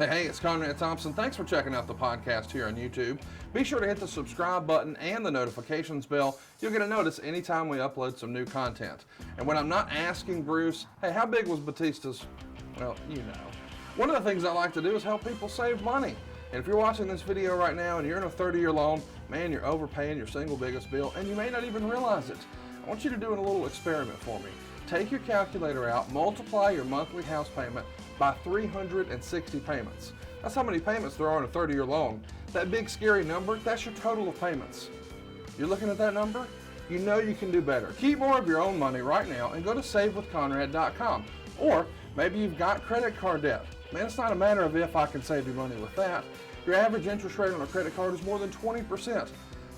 Hey, it's Conrad Thompson. Thanks for checking out the podcast here on YouTube. Be sure to hit the subscribe button and the notifications bell. You'll get a notice anytime we upload some new content. And when I'm not asking Bruce, hey, how big was Batista's? Well, you know. One of the things I like to do is help people save money. And if you're watching this video right now and you're in a 30-year loan, man, you're overpaying your single biggest bill and you may not even realize it. I want you to do a little experiment for me. Take your calculator out, multiply your monthly house payment by 360 payments. That's how many payments there are on a 30-year loan. That big scary number, that's your total of payments. You're looking at that number? You know you can do better. Keep more of your own money right now and go to savewithconrad.com. Or maybe you've got credit card debt. Man, it's not a matter of if I can save you money with that. Your average interest rate on a credit card is more than 20%.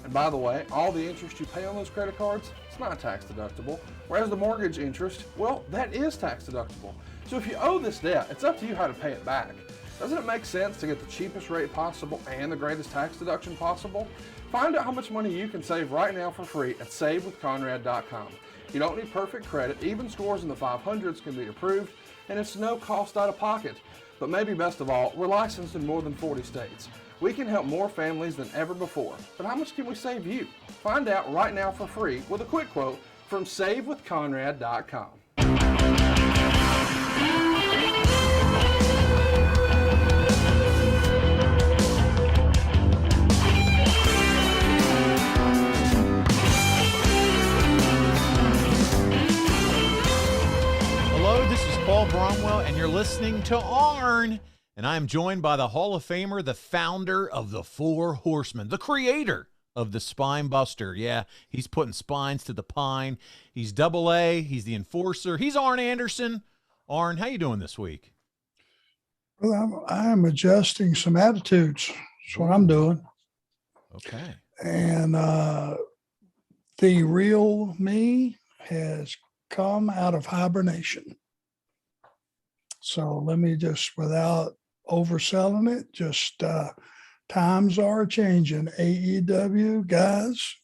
And by the way, all the interest you pay on those credit cards, it's not tax deductible. Whereas the mortgage interest, well, that is tax deductible. So if you owe this debt, it's up to you how to pay it back. Doesn't it make sense to get the cheapest rate possible and the greatest tax deduction possible? Find out how much money you can save right now for free at savewithconrad.com. You don't need perfect credit. Even scores in the 500s can be approved, and it's no cost out of pocket. But maybe best of all, we're licensed in more than 40 states. We can help more families than ever before. But how much can we save you? Find out right now for free with a quick quote from savewithconrad.com. Hello, this is Paul Bromwell, and you're listening to Arn. And I'm joined by the Hall of Famer, the founder of the Four Horsemen, the creator of the Spinebuster. Yeah, he's putting spines to the pine. He's double A. He's the enforcer. He's Arn Anderson. Arn, how you doing this week? Well, I'm adjusting some attitudes. That's what I'm doing. Okay. And the real me has come out of hibernation. So let me just, without overselling it, just times are changing. AEW, guys,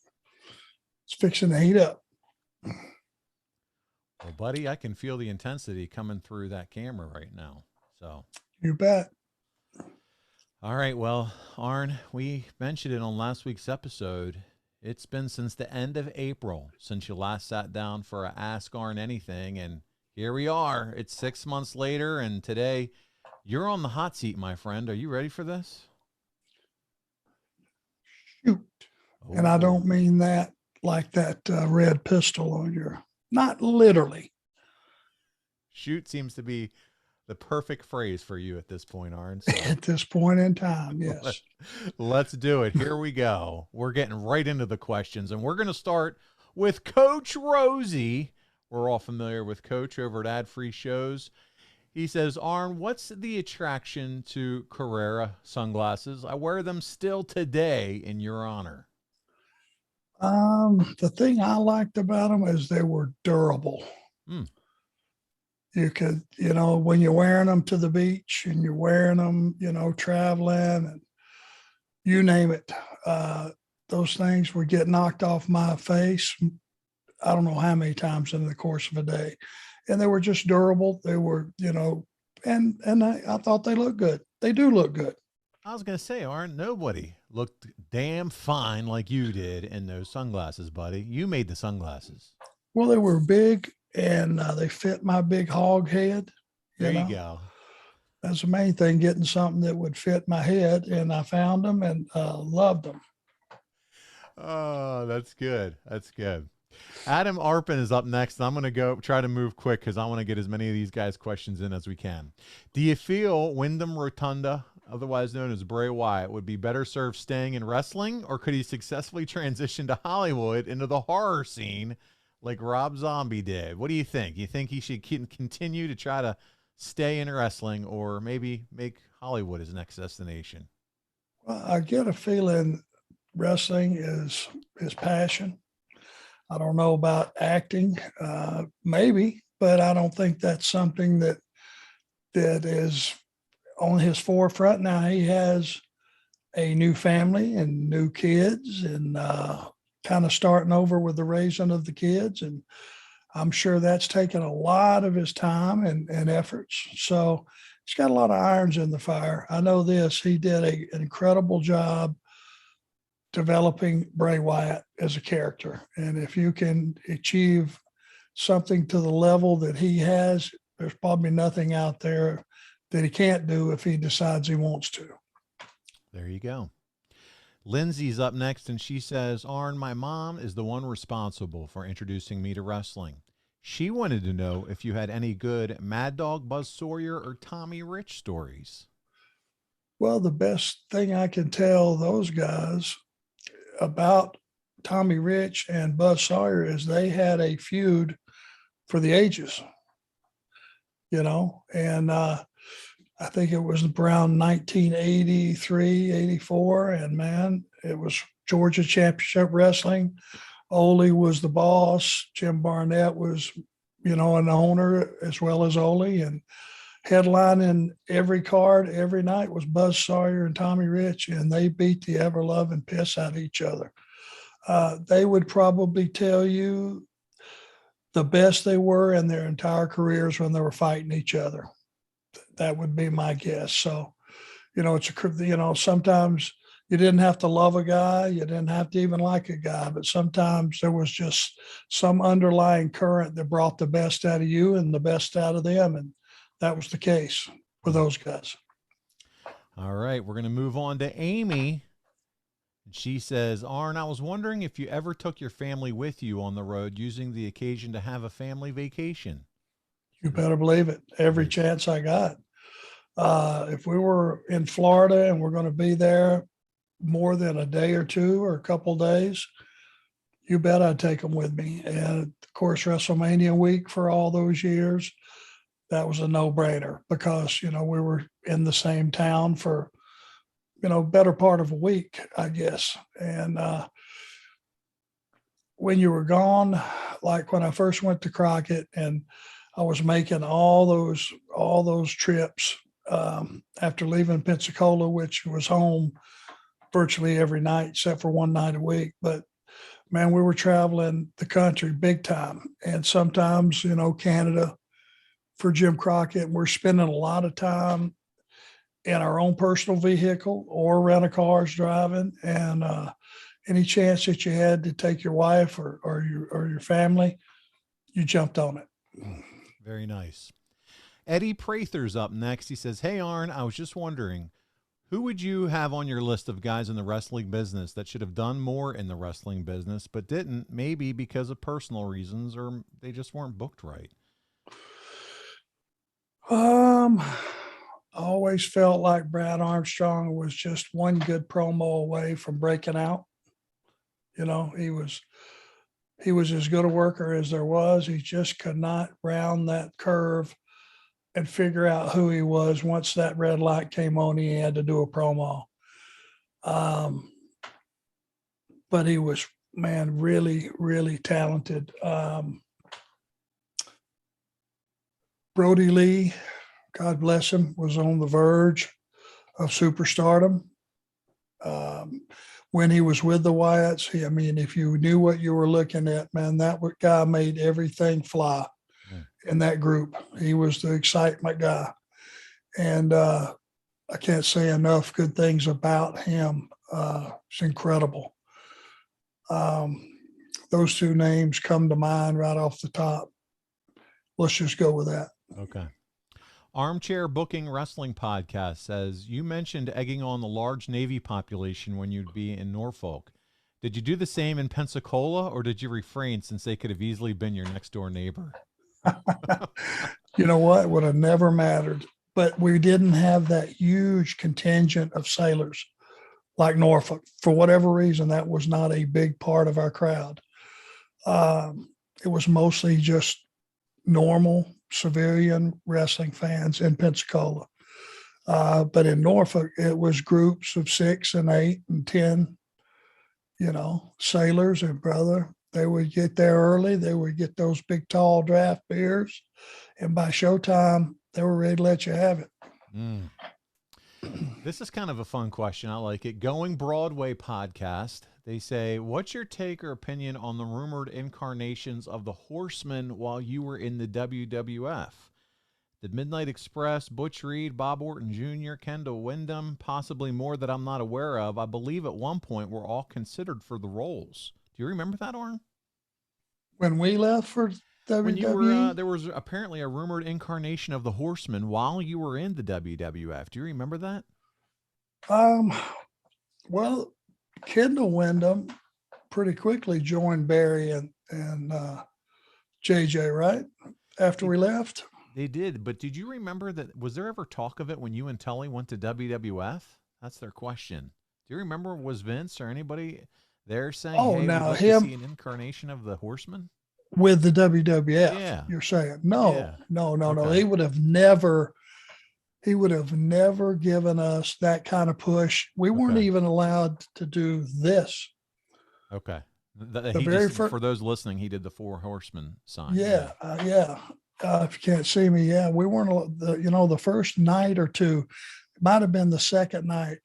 it's fixing to heat up. Well, buddy, I can feel the intensity coming through that camera right now. So You bet. all right, well, Arn, we mentioned it on last week's episode. It's been since the end of April since you last sat down for a Ask Arn Anything, and here we are. It's 6 months later, and today you're on the hot seat, my friend. Are you ready for this? Shoot. Oh. And I don't mean that like that red pistol on your, not literally. Shoot seems to be the perfect phrase for you at this point, Arn. So At this point in time, yes. let's do it. Here we go. We're getting right into the questions, and we're going to start with Coach Rosie. We're all familiar with Coach over at Ad Free Shows. He says, Arn, what's the attraction to Carrera sunglasses? I wear them still today in your honor. The thing I liked about them is they were durable. You could, when you're wearing them to the beach and you're wearing them, traveling and you name it, those things would get knocked off my face. I don't know how many times in the course of a day. And they were just durable. They were, and I thought they looked good. They do look good. I was going to say, Arn, nobody looked damn fine like you did in those sunglasses, buddy. You made the sunglasses. Well, they were big and they fit my big hog head. There you go. That's the main thing, getting something that would fit my head. And I found them and loved them. Oh, that's good. That's good. Adam Arpin is up next. I'm going to go try to move quick because I want to get as many of these guys' questions in as we can. Do you feel Wyndham Rotunda, otherwise known as Bray Wyatt, would be better served staying in wrestling, or could he successfully transition to Hollywood into the horror scene like Rob Zombie did? What do you think? You think he should continue to try to stay in wrestling, or maybe make Hollywood his next destination? Well, I get a feeling wrestling is his passion. I don't know about acting, maybe, but I don't think that's something that is on his forefront. Now he has a new family and new kids and kind of starting over with the raising of the kids. And I'm sure that's taken a lot of his time and efforts. So he's got a lot of irons in the fire. I know this. He did an incredible job developing Bray Wyatt as a character. And if you can achieve something to the level that he has, there's probably nothing out there that he can't do if he decides he wants to. There you go. Lindsay's up next, and she says, Arn, my mom is the one responsible for introducing me to wrestling. She wanted to know if you had any good Mad Dog, Buzz Sawyer, or Tommy Rich stories. Well, the best thing I can tell those guys about Tommy Rich and Buzz Sawyer is they had a feud for the ages, and I think it was around 1983, 84. And man, it was Georgia Championship Wrestling. Ole was the boss. Jim Barnett was, an owner as well as Ole. And headlining every card every night was Buzz Sawyer and Tommy Rich, and they beat the ever-loving piss out of each other. They would probably tell you the best they were in their entire careers when they were fighting each other. That would be my guess. So, sometimes you didn't have to love a guy, you didn't have to even like a guy, but sometimes there was just some underlying current that brought the best out of you and the best out of them. And that was the case with those guys. All right, we're going to move on to Amy. She says, Arn, I was wondering if you ever took your family with you on the road using the occasion to have a family vacation. You better believe it. Every chance I got. If we were in Florida and we're going to be there more than a day or two or a couple days, you bet I'd take them with me. And of course, WrestleMania week for all those years, that was a no-brainer because, we were in the same town for, better part of a week, I guess. And when you were gone, like when I first went to Crockett and I was making all those trips after leaving Pensacola, which was home virtually every night except for one night a week. But man, we were traveling the country big time. And sometimes, Canada for Jim Crockett, we're spending a lot of time in our own personal vehicle or rent a cars driving. And any chance that you had to take your wife or your family, you jumped on it. Very nice. Eddie Prather's up next. He says, hey, Arn, I was just wondering, who would you have on your list of guys in the wrestling business that should have done more in the wrestling business but didn't, maybe because of personal reasons or they just weren't booked right? I always felt like Brad Armstrong was just one good promo away from breaking out. He was as good a worker as there was. He just could not round that curve and figure out who he was. Once that red light came on, he had to do a promo. But he was, man, really, really talented. Brody Lee, God bless him, was on the verge of superstardom. When he was with the Wyatts, if you knew what you were looking at, man, that guy made everything fly in that group. He was the excitement guy. And I can't say enough good things about him. It's incredible. Those two names come to mind right off the top. Let's just go with that. Okay. Armchair Booking Wrestling Podcast says, you mentioned egging on the large Navy population when you'd be in Norfolk. Did you do the same in Pensacola, or did you refrain since they could have easily been your next door neighbor? You know what? It would have never mattered. But we didn't have that huge contingent of sailors like Norfolk. For whatever reason, that was not a big part of our crowd. It was mostly just normal civilian wrestling fans in Pensacola. But in Norfolk, it was groups of 6 and 8 and 10, sailors. And brother, they would get there early. They would get those big, tall draft beers. And by showtime, they were ready to let you have it. This is kind of a fun question. I like it. Going Broadway podcast. They say, what's your take or opinion on the rumored incarnations of the Horsemen while you were in the WWF? Did Midnight Express, Butch Reed, Bob Orton Jr., Kendall Windham, possibly more that I'm not aware of, I believe at one point were all considered for the roles. Do you remember that, Arn? When we left for WWE? When you were, there was apparently a rumored incarnation of the Horsemen while you were in the WWF. Do you remember that? Well, Kendall Windham pretty quickly joined Barry and JJ, right? After we left? They did, but did you remember that? Was there ever talk of it when you and Tully went to WWF? That's their question. Do you remember? Was Vince or anybody there saying, "Hey, now we'd like to see an incarnation of the Horseman"? With the WWF, Yeah. you're saying no. Okay. He would have never given us that kind of push. We weren't even allowed to do this. Okay. For those listening, he did the Four Horsemen sign. Yeah. If you can't see me, we weren't. The first night or two, it might have been the second night.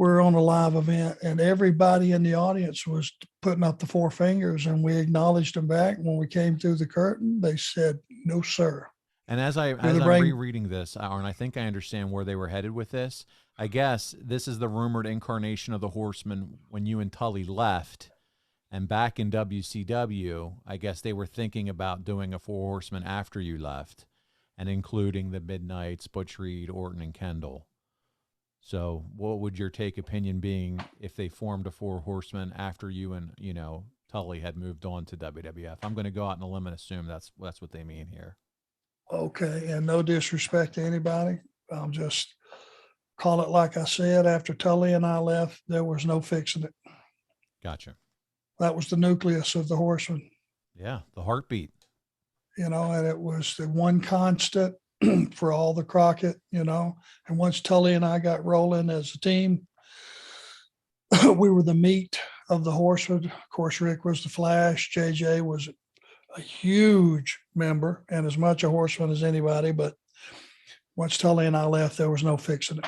We're on a live event, and everybody in the audience was putting up the four fingers, and we acknowledged them back. When we came through the curtain, they said, "No, sir." And as I'm rereading this, Arn, I think I understand where they were headed with this. I guess this is the rumored incarnation of the Horsemen when you and Tully left. And back in WCW, I guess they were thinking about doing a Four Horsemen after you left and including the Midnights, Butch Reed, Orton, and Kendall. So what would your opinion being if they formed a Four Horsemen after you and, Tully had moved on to WWF? I'm going to go out on a limb and assume that's what they mean here. Okay, and no disrespect to anybody. I'll just call it like I said. After Tully and I left, there was no fixing it. Gotcha. That was the nucleus of the Horsemen. Yeah, the heartbeat. And it was the one constant for all the Crockett, and once Tully and I got rolling as a team, we were the meat of the Horsemen. Of course, Rick was the Flash. JJ was a huge member and as much a Horseman as anybody. But once Tully and I left, there was no fixing it.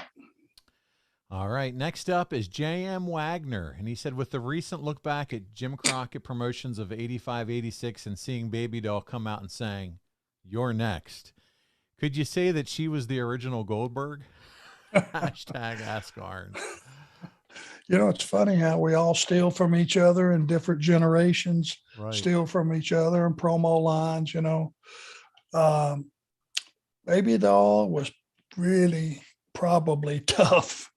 All right. Next up is J.M. Wagner. And he said, with the recent look back at Jim Crockett promotions of 85, 86 and seeing Baby Doll come out and saying, "You're next," could you say that she was the original Goldberg? Hashtag Ask Arn. It's funny how we all steal from each other in different generations, right. Steal from each other and promo lines, Baby Doll was really probably tough.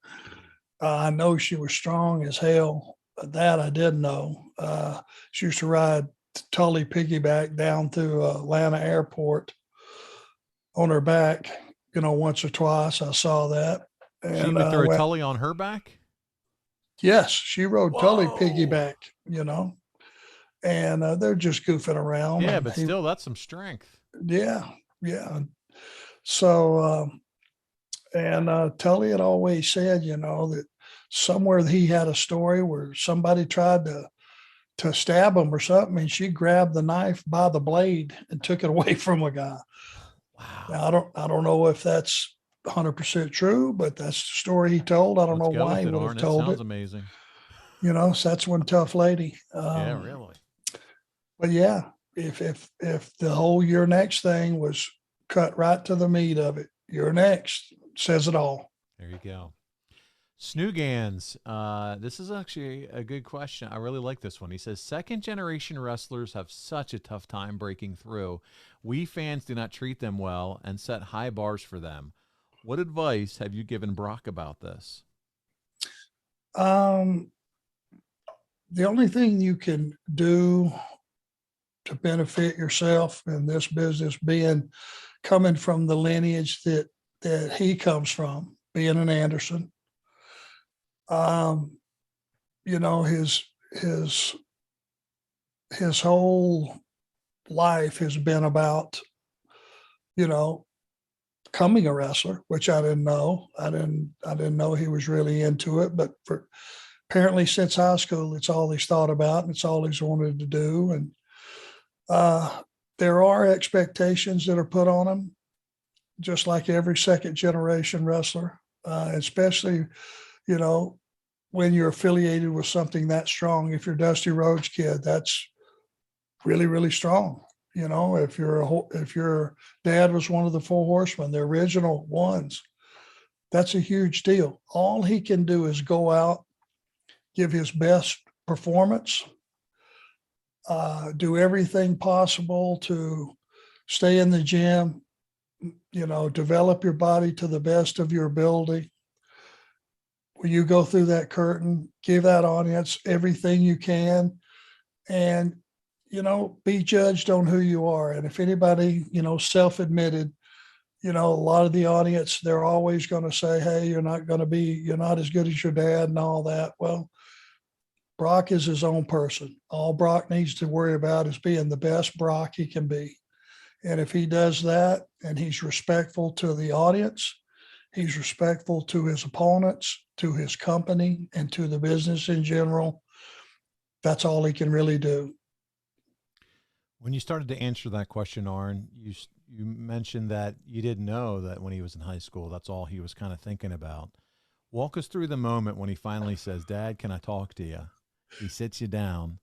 I know she was strong as hell. That I did know. She used to ride Tully piggyback down through Atlanta airport on her back, once or twice. I saw that. And she would throw Tully on her back? Yes, she rode Tully piggyback, and they're just goofing around. Yeah, but still, that's some strength. Yeah. So, Tully had always said, that somewhere he had a story where somebody tried to stab him or something, and she grabbed the knife by the blade and took it away from a guy. Wow. Now, I don't know if that's 100% true, but that's the story he told. I don't know why he would have told it. Sounds amazing. So that's one tough lady. Yeah, really. But yeah, if the whole "you're next" thing was cut right to the meat of it, "you're next" says it all. There you go. Snoogans, this is actually a good question. I really like this one. He says, second generation wrestlers have such a tough time breaking through. We fans do not treat them well and set high bars for them. What advice have you given Brock about this? The only thing you can do to benefit yourself in this business, coming from the lineage that he comes from, being an Anderson, his whole life has been about, becoming a wrestler, which I didn't know. I didn't know he was really into it, but apparently since high school, it's all he's thought about and it's all he's wanted to do. And there are expectations that are put on him, just like every second generation wrestler, especially, when you're affiliated with something that strong. If you're Dusty Rhodes' kid, that's really, really strong. You know, if your dad was one of the Four Horsemen, the original ones, that's a huge deal. All he can do is go out, give his best performance, do everything possible to stay in the gym, you know, develop your body to the best of your ability. When you go through that curtain, give that audience everything you can, and, you know, be judged on who you are. And if anybody, you know, self-admitted, you know, a lot of the audience, they're always going to say, hey, you're not as good as your dad and all that. Well, Brock is his own person. All Brock needs to worry about is being the best Brock he can be. And if he does that and he's respectful to the audience, he's respectful to his opponents, to his company, and to the business in general, that's all he can really do. When you started to answer that question, Arn, you mentioned that you didn't know that when he was in high school, that's all he was kind of thinking about. Walk us through the moment when he finally says, Dad, can I talk to you? He sits you down,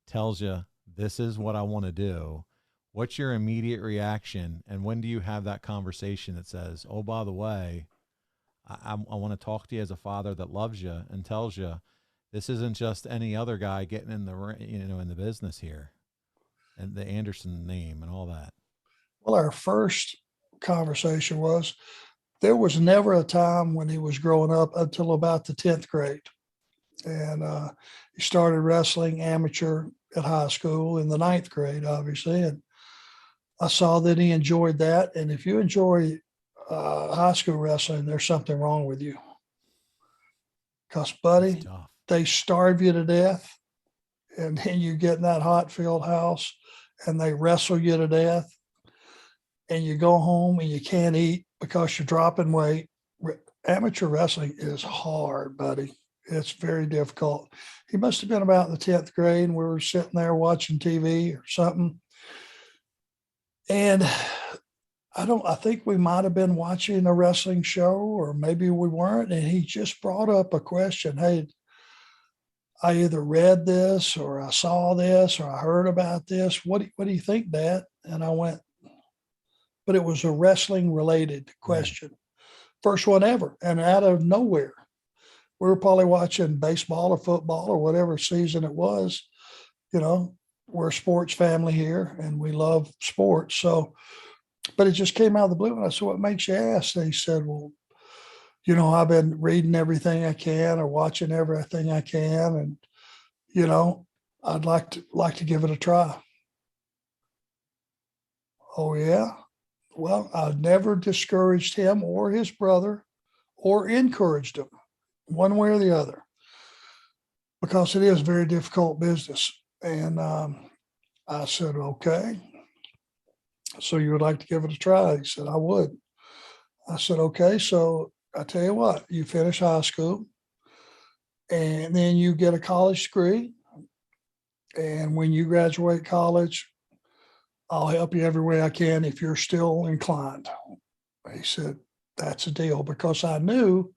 tells you, this is what I want to do. What's your immediate reaction? And when do you have that conversation that says, oh, by the way, I want to talk to you as a father that loves you and tells you this isn't just any other guy getting in the business here, and the Anderson name and all that. Well, our first conversation was, there was never a time when he was growing up until about the 10th grade. And he started wrestling amateur at high school in the 9th grade, obviously. And I saw that he enjoyed that. And if you enjoy high school wrestling, there's something wrong with you. Because, buddy, they starve you to death. And then you get in that hot field house and they wrestle you to death. And you go home and you can't eat because you're dropping weight. Amateur wrestling is hard, buddy. It's very difficult. He must have been about in the 10th grade, and we were sitting there watching TV or something. And I think we might have been watching a wrestling show, or maybe we weren't. And he just brought up a question. Hey, I either read this or I saw this or I heard about this. What do you think, Dad? And I went, but it was a wrestling related question. First one ever. And out of nowhere, we were probably watching baseball or football or whatever season it was. You know, we're a sports family here and we love sports. So, but it just came out of the blue. And I said, what makes you ask? And he said, well, you know, I've been reading everything I can or watching everything I can. And, you know, I'd like to give it a try. Oh, yeah. Well, I never discouraged him or his brother or encouraged him one way or the other, because it is very difficult business. And I said, okay. So you would like to give it a try? He said, I would. I said, okay. So I tell you what, you finish high school and then you get a college degree. And when you graduate college, I'll help you every way I can if you're still inclined. He said, that's a deal, because I knew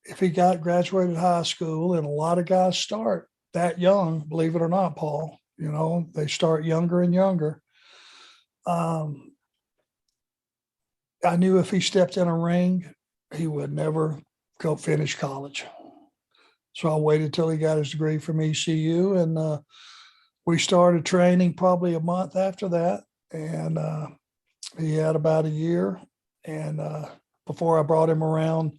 if he graduated high school, and a lot of guys start that young, believe it or not, Paul, you know, they start younger and younger. I knew if he stepped in a ring, he would never go finish college. So I waited till he got his degree from ECU, and we started training probably a month after that. And he had about a year. And before I brought him around.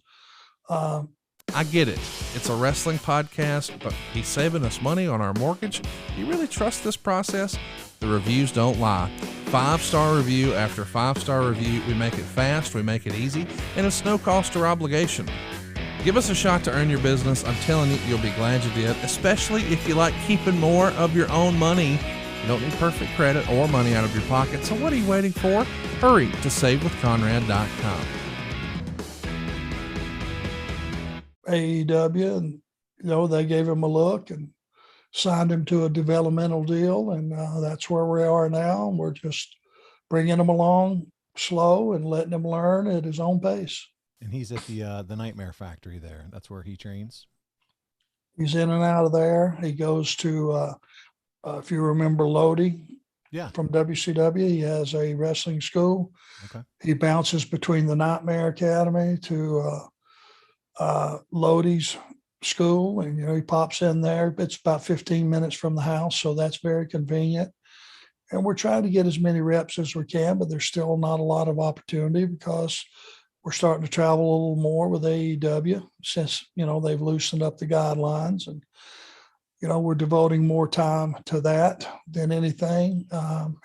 I get it. It's a wrestling podcast, but he's saving us money on our mortgage. Do you really trust this process? The reviews don't lie. 5-star review after 5-star review. We make it fast, we make it easy, and it's no cost or obligation. Give us a shot to earn your business. I'm telling you, you'll be glad you did, especially if you like keeping more of your own money. You don't need perfect credit or money out of your pocket, so what are you waiting for? Hurry to savewithconrad.com. AEW, and, you know, they gave him a look and signed him to a developmental deal. And that's where we are now. We're just bringing him along slow and letting him learn at his own pace. And he's at the Nightmare Factory there. That's where he trains. He's in and out of there. He goes to, if you remember Lodi, Yeah. from WCW. He has a wrestling school. Okay. He bounces between the Nightmare Academy to Lodi's school, and he pops in there. It's about 15 minutes from the house, so that's very convenient. And we're trying to get as many reps as we can, but there's still not a lot of opportunity because we're starting to travel a little more with AEW since they've loosened up the guidelines, and we're devoting more time to that than anything.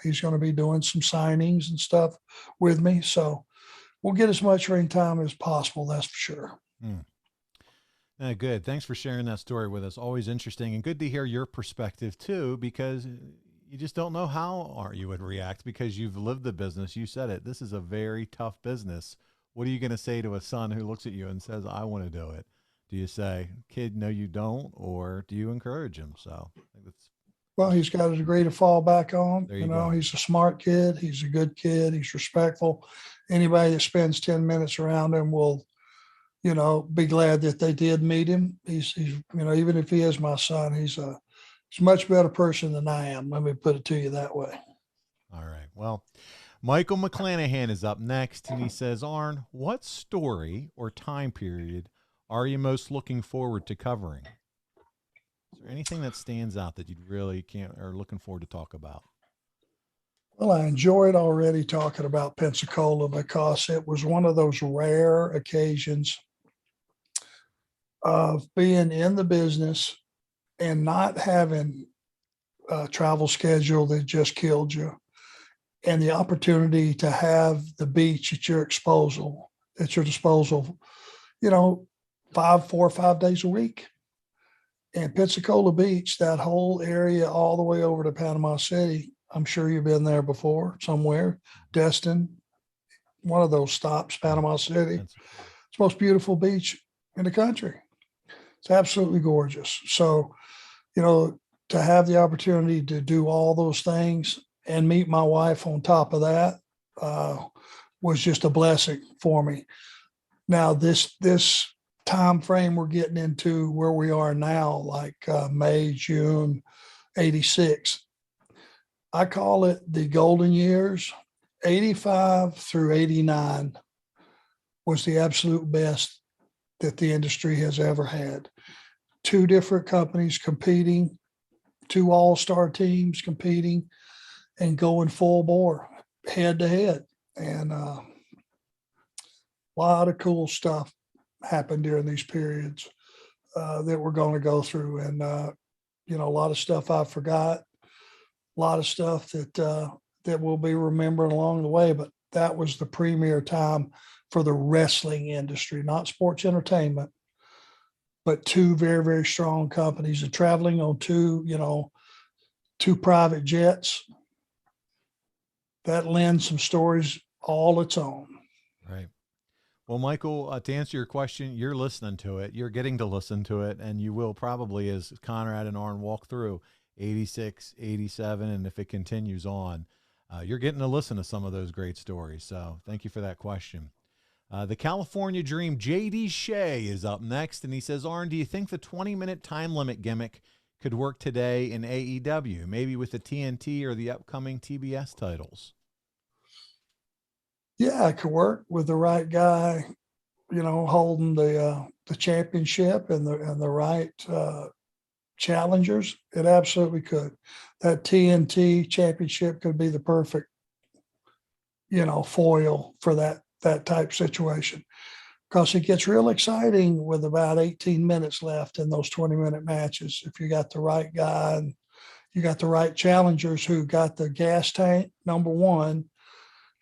He's going to be doing some signings and stuff with me, so we'll get as much ring time as possible. That's for sure. Good. Thanks for sharing that story with us. Always interesting and good to hear your perspective too, because you just don't know how you would react because you've lived the business. You said it. This is a very tough business. What are you going to say to a son who looks at you and says, I want to do it? Do you say, kid, no, you don't? Or do you encourage him? So I think that's. Well, he's got a degree to fall back on. There you go. He's a smart kid. He's a good kid. He's respectful. Anybody that spends 10 minutes around him will, be glad that they did meet him. He's even if he is my son, he's a much better person than I am. Let me put it to you that way. All right. Well, Michael McClanahan is up next, and he says, Arn, what story or time period are you most looking forward to covering? Is there anything that stands out that you really are looking forward to talk about? Well, I enjoyed already talking about Pensacola because it was one of those rare occasions of being in the business and not having a travel schedule that just killed you, and the opportunity to have the beach at your disposal, 4 or 5 days a week. And Pensacola Beach, that whole area all the way over to Panama City, I'm sure you've been there before somewhere. Destin, one of those stops, Panama City. It's the most beautiful beach in the country. It's absolutely gorgeous. So, to have the opportunity to do all those things and meet my wife on top of that was just a blessing for me. Now, this time frame we're getting into where we are now, like May, June, 86. I call it the golden years. 85 through 89 was the absolute best that the industry has ever had. 2 different companies competing, 2 all-star teams competing and going full bore head to head. And a lot of cool stuff happened during these periods that we're going to go through. And, a lot of stuff I forgot, a lot of stuff that we'll be remembering along the way, but that was the premier time for the wrestling industry, not sports entertainment, but 2 very, very strong companies and traveling on 2 private jets. That lends some stories all its own. Right. Well, Michael, to answer your question, you're listening to it. You're getting to listen to it, and you will probably, as Conrad and Arn walk through 86, 87, and if it continues on, you're getting to listen to some of those great stories. So thank you for that question. The California Dream, J.D. Shea, is up next, and he says, Arn, do you think the 20-minute time limit gimmick could work today in AEW, maybe with the TNT or the upcoming TBS titles? Yeah, it could work with the right guy, holding the championship and the right challengers. It absolutely could. That TNT championship could be the perfect, foil for that type situation, because it gets real exciting with about 18 minutes left in those 20-minute matches. If you got the right guy and you got the right challengers who got the gas tank, number 1,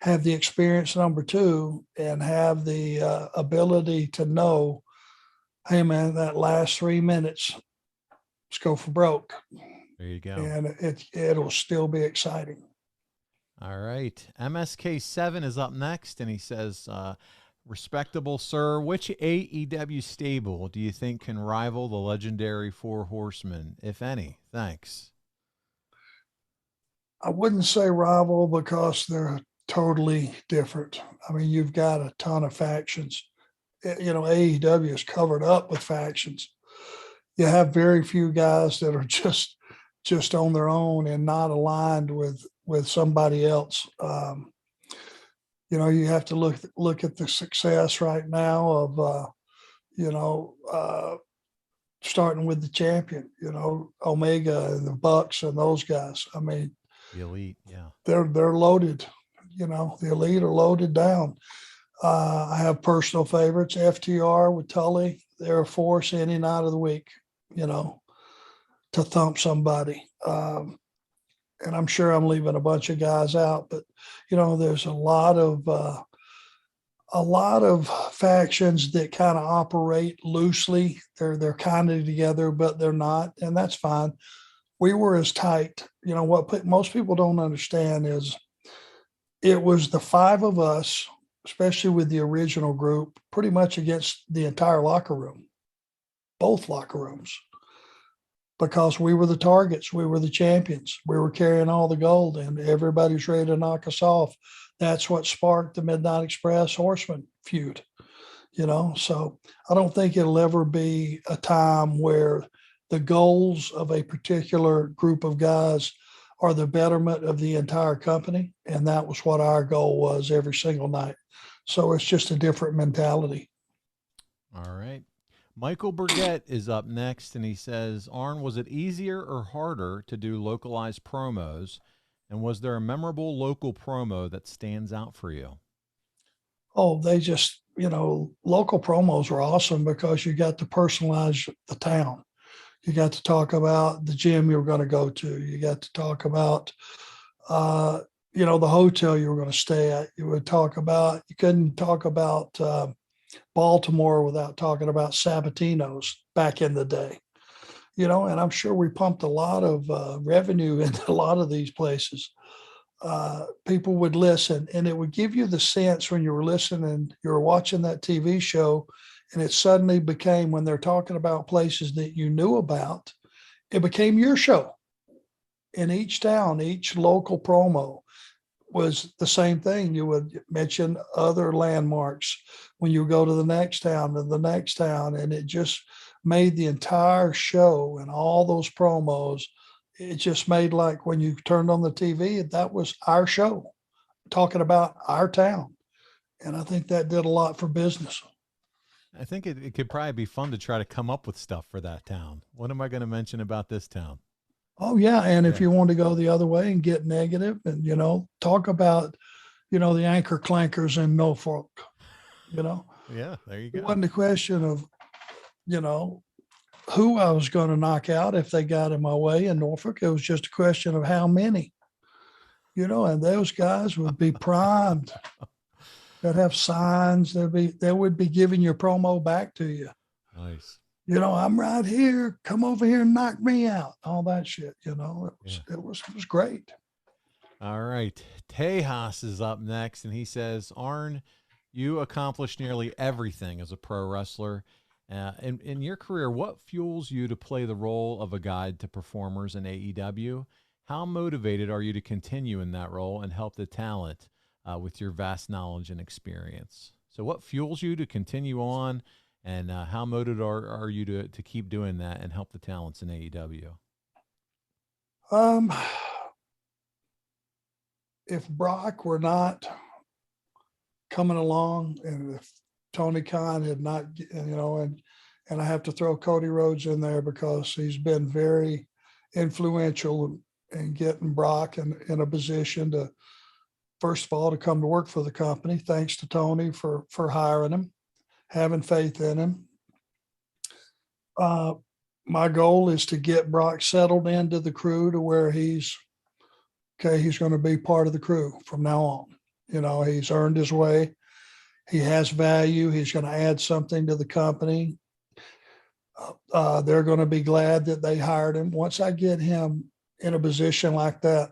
have the experience, number 2, and have the ability to know, hey man, that last 3 minutes, let's go for broke. There you go. And it'll still be exciting. All right. MSK7 is up next, and he says, respectable sir, which AEW stable do you think can rival the legendary Four Horsemen, if any? Thanks. I wouldn't say rival because they're totally different. I mean, you've got a ton of factions. AEW is covered up with factions. You have very few guys that are just on their own and not aligned with with somebody else. You have to look at the success right now of, starting with the champion, Omega and the Bucks and those guys. I mean, The elite, yeah. They're loaded, the elite are loaded down. I have personal favorites, FTR with Tully. They're a force any night of the week, to thump somebody. And I'm sure I'm leaving a bunch of guys out, but there's a lot of factions that kind of operate loosely. They're kind of together, but they're not, and that's fine. We were as tight. What most people don't understand is it was the five of us, especially with the original group, pretty much against the entire locker room, both locker rooms, because we were the targets. We were the champions. We were carrying all the gold, and everybody's ready to knock us off. That's what sparked the Midnight Express Horseman feud, So I don't think it'll ever be a time where the goals of a particular group of guys are the betterment of the entire company. And that was what our goal was every single night. So it's just a different mentality. All right. Michael Burgett is up next, and he says, Arn, was it easier or harder to do localized promos? And was there a memorable local promo that stands out for you? Oh, they just, local promos were awesome because you got to personalize the town. You got to talk about the gym you were going to go to. You got to talk about, the hotel you were going to stay at. You couldn't talk about Baltimore without talking about Sabatino's back in the day. And I'm sure we pumped a lot of revenue into a lot of these places. People would listen, and it would give you the sense when you were listening, you were watching that TV show, and it suddenly became, when they're talking about places that you knew about, it became your show. In each town, each local promo was the same thing. You would mention other landmarks when you go to the next town and the next town, and it just made the entire show and all those promos. It just made, like, when you turned on the TV, that was our show talking about our town. And I think that did a lot for business. I think it could probably be fun to try to come up with stuff for that town. What am I going to mention about this town? Oh, yeah. And if you want to go the other way and get negative and, talk about, the anchor clankers in Norfolk, Yeah, there you go. It wasn't a question of, who I was going to knock out if they got in my way in Norfolk. It was just a question of how many, and those guys would be primed. They'd have signs. They would be giving your promo back to you. Nice. I'm right here. Come over here and knock me out. All that shit. It was great. All right. Tejas is up next, and he says, Arn, you accomplished nearly everything as a pro wrestler. In your career, what fuels you to play the role of a guide to performers in AEW? How motivated are you to continue in that role and help the talent with your vast knowledge and experience? So what fuels you to continue on, and how motivated are you to keep doing that and help the talents in AEW? If Brock were not coming along, and if Tony Khan had not, and I have to throw Cody Rhodes in there because he's been very influential in getting Brock in a position to, first of all, to come to work for the company. Thanks to Tony for hiring him, having faith in him. My goal is to get Brock settled into the crew to where he's going to be part of the crew from now on. He's earned his way. He has value. He's going to add something to the company. They're going to be glad that they hired him. Once I get him in a position like that,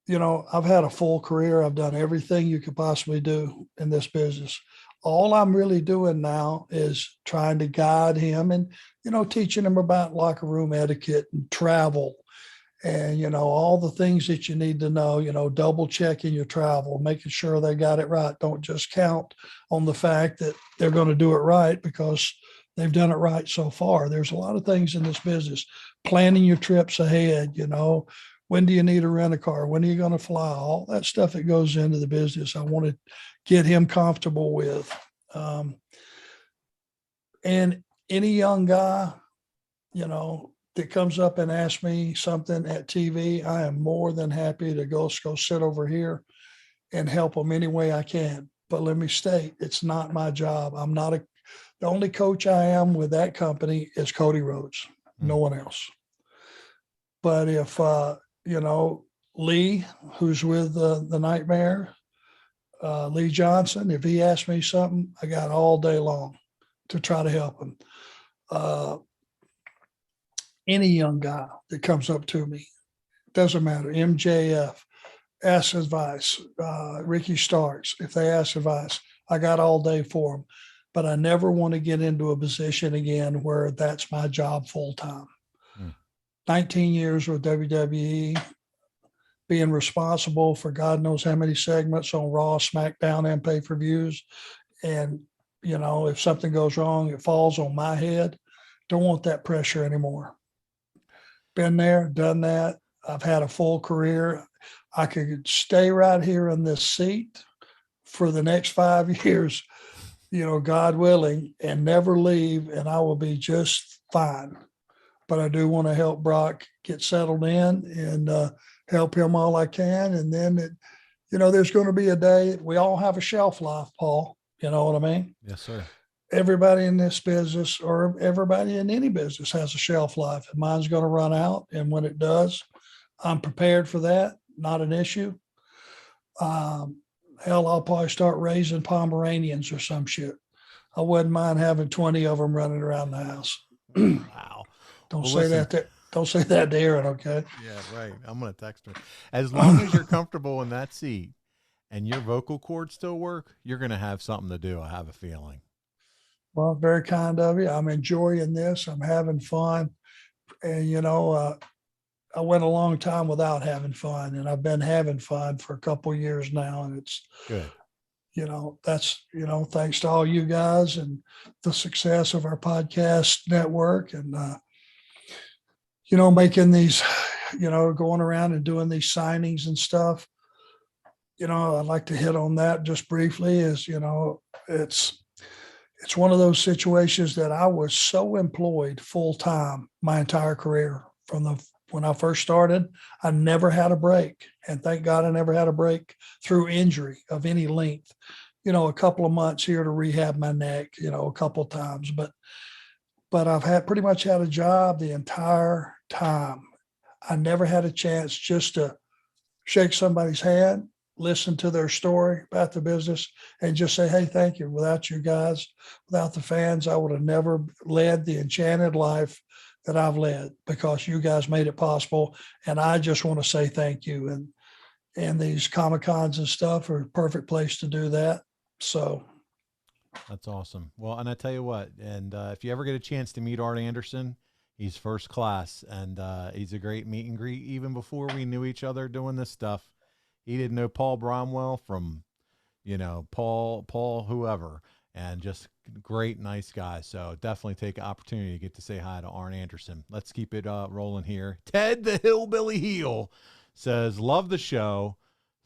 I've had a full career. I've done everything you could possibly do in this business. All I'm really doing now is trying to guide him and, teaching him about locker room etiquette and travel and, all the things that you need to know, double checking your travel, making sure they got it right. Don't just count on the fact that they're going to do it right because they've done it right so far. There's a lot of things in this business, planning your trips ahead, When do you need to rent a car? When are you going to fly? All that stuff that goes into the business, I want to get him comfortable with. And any young guy, that comes up and asks me something at TV, I am more than happy to go sit over here and help them any way I can. But let me state, it's not my job. The only coach I am with that company is Cody Rhodes, no one else. But if, Lee, who's with the Nightmare, Lee Johnson, if he asks me something, I got all day long to try to help him. Any young guy that comes up to me, doesn't matter, MJF, ask advice, Ricky Starks, if they ask advice, I got all day for them. But I never want to get into a position again where that's my job full time. 19 years with WWE, being responsible for God knows how many segments on Raw, SmackDown, and pay-per-views. And, if something goes wrong, it falls on my head. Don't want that pressure anymore. Been there, done that. I've had a full career. I could stay right here in this seat for the next 5 years, God willing, and never leave, and I will be just fine. But I do want to help Brock get settled in and help him all I can. And then, there's going to be a day, we all have a shelf life, Paul. You know what I mean? Yes, sir. Everybody in this business or everybody in any business has a shelf life, and mine's going to run out. And when it does, I'm prepared for that. Not an issue. Hell, I'll probably start raising Pomeranians or some shit. I wouldn't mind having 20 of them running around the house. Wow. Don't say that to Aaron, okay? Yeah, right. I'm going to text her. As long as you're comfortable in that seat and your vocal cords still work, you're going to have something to do. I have a feeling. Well, very kind of you. I'm enjoying this. I'm having fun. And, I went a long time without having fun, and I've been having fun for a couple of years now. And it's good. That's, thanks to all you guys and the success of our podcast network and, making these, going around and doing these signings and stuff. I'd like to hit on that just briefly is, it's one of those situations that I was so employed full time my entire career. When I first started, I never had a break. And thank God I never had a break through injury of any length. A couple of months here to rehab my neck, a couple of times. But I've pretty much had a job the entire time. I never had a chance just to shake somebody's hand, listen to their story about the business, and just say, hey, thank you. Without you guys, without the fans, I would have never led the enchanted life that I've led, because you guys made it possible. And I just want to say thank you. And these Comic-Cons and stuff are a perfect place to do that. So that's awesome. Well, and I tell you what, and if you ever get a chance to meet Arn Anderson, he's first class, and he's a great meet and greet. Even before we knew each other doing this stuff, he didn't know Paul Bromwell from, Paul, whoever, and just great, nice guy. So definitely take an opportunity to get to say hi to Arn Anderson. Let's keep it rolling here. Ted the Hillbilly Heel says, love the show.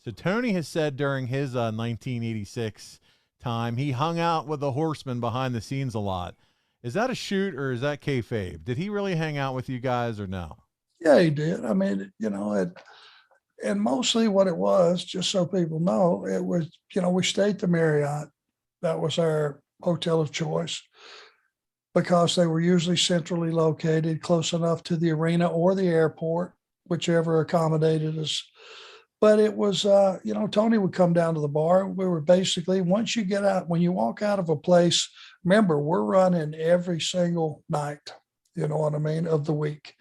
So Tony has said during his 1986 time, he hung out with the Horsemen behind the scenes a lot. Is that a shoot or is that kayfabe? Did he really hang out with you guys or no? Yeah, he did. I mean, and mostly what it was, just so people know, it was, we stayed at the Marriott. That was our hotel of choice because they were usually centrally located, close enough to the arena or the airport, whichever accommodated us. But it was, Tony would come down to the bar. We were basically, once you get out, when you walk out of a place, remember, we're running every single night, of the week.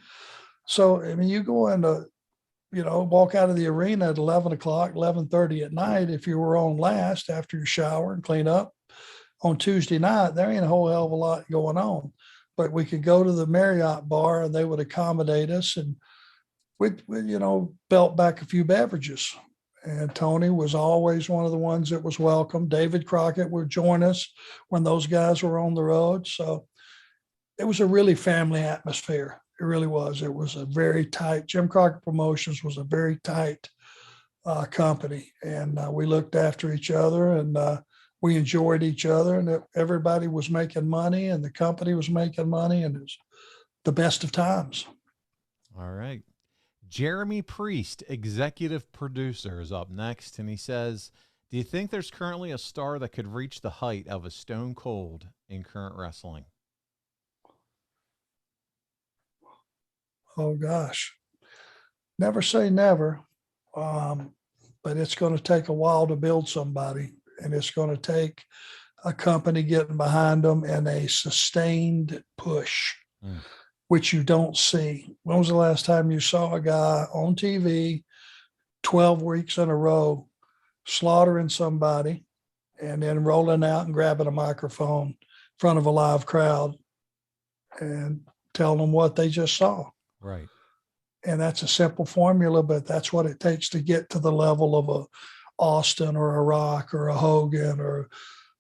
So, I mean, you go into, walk out of the arena at 11 o'clock, 11:30 at night. If you were on last after you shower and clean up on Tuesday night, there ain't a whole hell of a lot going on. But we could go to the Marriott bar and they would accommodate us, and we'd belt back a few beverages. And Tony was always one of the ones that was welcome. David Crockett would join us when those guys were on the road. So it was a really family atmosphere. It really was. It was a very tight, Jim Crockett Promotions was a very tight company, and we looked after each other, and we enjoyed each other, and everybody was making money, and the company was making money, and it was the best of times. All right. Jeremy Priest, executive producer, is up next, and he says, do you think there's currently a star that could reach the height of a Stone Cold in current wrestling? Oh, gosh. Never say never, but it's going to take a while to build somebody, and it's going to take a company getting behind them and a sustained push, which you don't see. When was the last time you saw a guy on TV 12 weeks in a row slaughtering somebody and then rolling out and grabbing a microphone in front of a live crowd and telling them what they just saw? Right. And that's a simple formula, but that's what it takes to get to the level of a Austin or a Rock or a Hogan or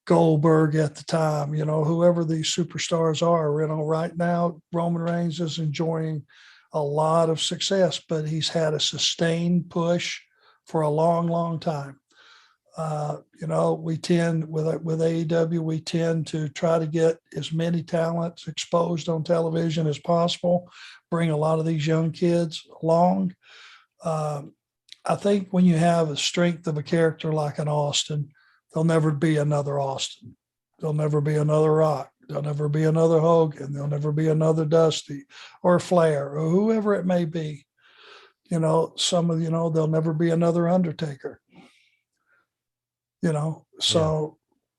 Goldberg at the time, whoever these superstars are. Right now, Roman Reigns is enjoying a lot of success, but he's had a sustained push for a long, long time. We tend with AEW, we tend to try to get as many talents exposed on television as possible, bring a lot of these young kids along. I think when you have a strength of a character like an Austin, there'll never be another Austin. There'll never be another Rock. There'll never be another Hogan. There'll never be another Dusty or Flair or whoever it may be. There'll never be another Undertaker. So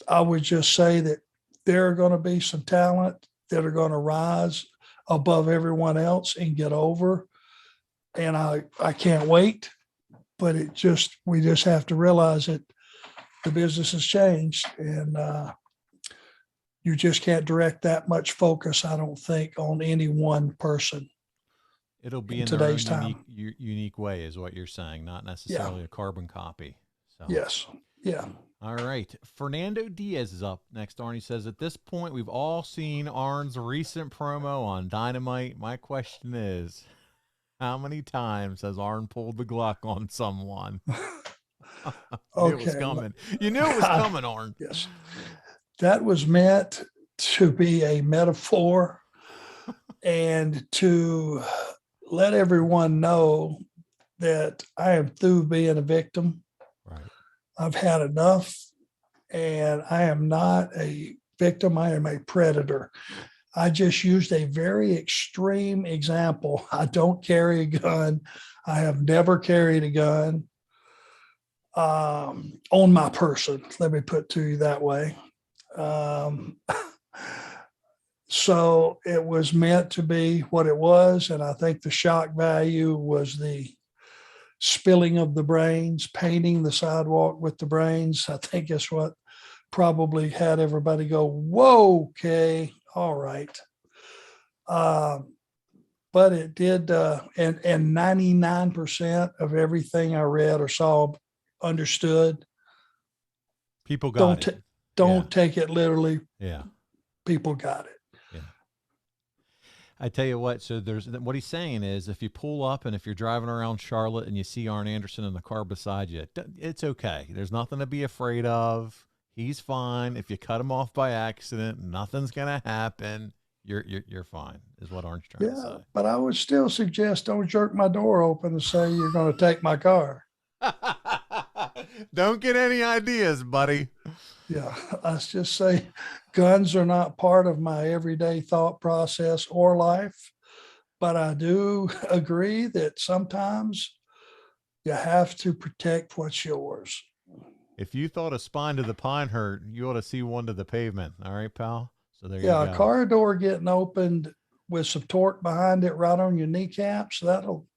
I would just say that there are going to be some talent that are going to rise above everyone else and get over. And I can't wait, but we just have to realize that the business has changed, and you just can't direct that much focus, I don't think, on any one person. It'll be in today's time. Unique way is what you're saying, not necessarily a carbon copy. So. Yes. Yeah. All right. Fernando Diaz is up next. Arnie says, at this point, we've all seen Arn's recent promo on Dynamite. My question is, how many times has Arn pulled the Glock on someone? Okay. It was coming. You knew it was coming, Arn. Yes. That was meant to be a metaphor and to let everyone know that I am through being a victim. Right. I've had enough, and I am not a victim. I am a predator. I just used a very extreme example. I don't carry a gun. I have never carried a gun on my person. Let me put it to you that way. So it was meant to be what it was. And I think the shock value was the spilling of the brains, painting the sidewalk with the brains. I think it's what probably had everybody go, whoa, okay, all right. But it did, and 99% of everything I read or saw, understood. People got it. Don't take it literally. Yeah. People got it. Yeah. I tell you what, so what he's saying is if you pull up and if you're driving around Charlotte and you see Arn Anderson in the car beside you, it's okay. There's nothing to be afraid of. He's fine. If you cut him off by accident, nothing's going to happen. You're fine, is what Arn's trying to say. But I would still suggest don't jerk my door open and say you're going to take my car. Don't get any ideas, buddy. Yeah, let's just say guns are not part of my everyday thought process or life, but I do agree that sometimes you have to protect what's yours. If you thought a spine to the pine hurt, you ought to see one to the pavement. All right, pal? So there you go. Yeah, a car door getting opened with some torque behind it right on your kneecaps, that'll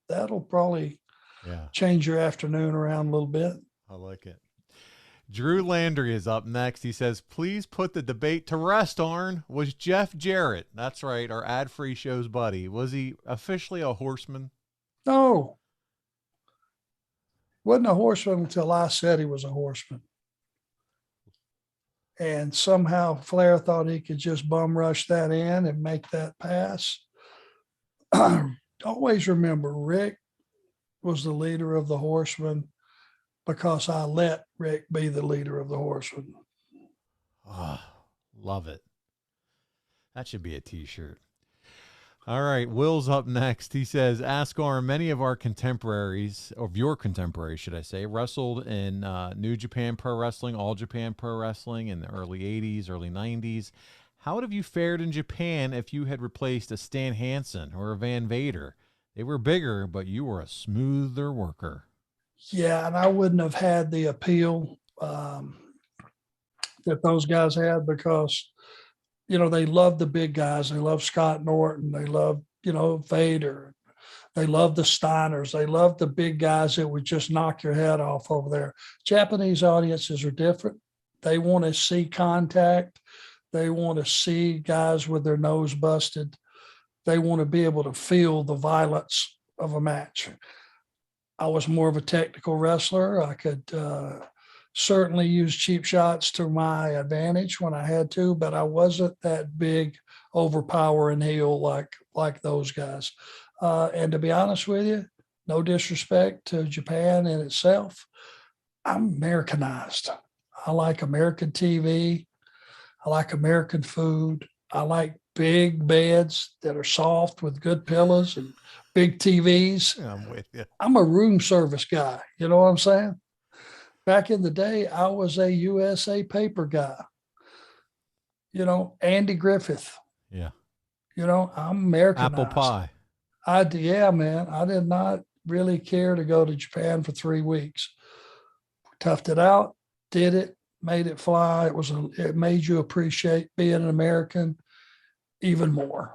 probably change your afternoon around a little bit. I like it. Drew Landry is up next. He says, please put the debate to rest, Arn. Was Jeff Jarrett, that's right, our ad-free show's buddy, was he officially a horseman? No. Wasn't a horseman until I said he was a horseman. And somehow Flair thought he could just bum rush that in and make that pass. always remember Rick was the leader of the Horsemen because I let Rick be the leader of the Horsemen. Oh, love it. That should be a t-shirt. All right, Will's up next. He says, ask Arn, many of our contemporaries, of your contemporaries, should I say, wrestled in New Japan Pro Wrestling, All Japan Pro Wrestling in the early 80s, early 90s. How would have you fared in Japan if you had replaced a Stan Hansen or a Van Vader? They were bigger, but you were a smoother worker. Yeah, and I wouldn't have had the appeal that those guys had because, you know, they love the big guys. They love Scott Norton. They love, you know, Vader. They love the Steiners. They love the big guys that would just knock your head off over there. Japanese audiences are different. They want to see contact. They want to see guys with their nose busted. They want to be able to feel the violence of a match. I was more of a technical wrestler. I could certainly use cheap shots to my advantage when I had to, but I wasn't that big, overpowering heel like those guys. And to be honest with you, no disrespect to Japan in itself, I'm Americanized. I like American TV. I like American food. I like big beds that are soft with good pillows and big TVs. I'm with you. I'm a room service guy. You know what I'm saying? Back in the day, I was a USA Paper guy. You know, Andy Griffith. Yeah. You know, I'm Americanized. Apple pie. Yeah, man. I did not really care to go to Japan for 3 weeks. Toughed it out, did it, made it fly. It made you appreciate being an American even more.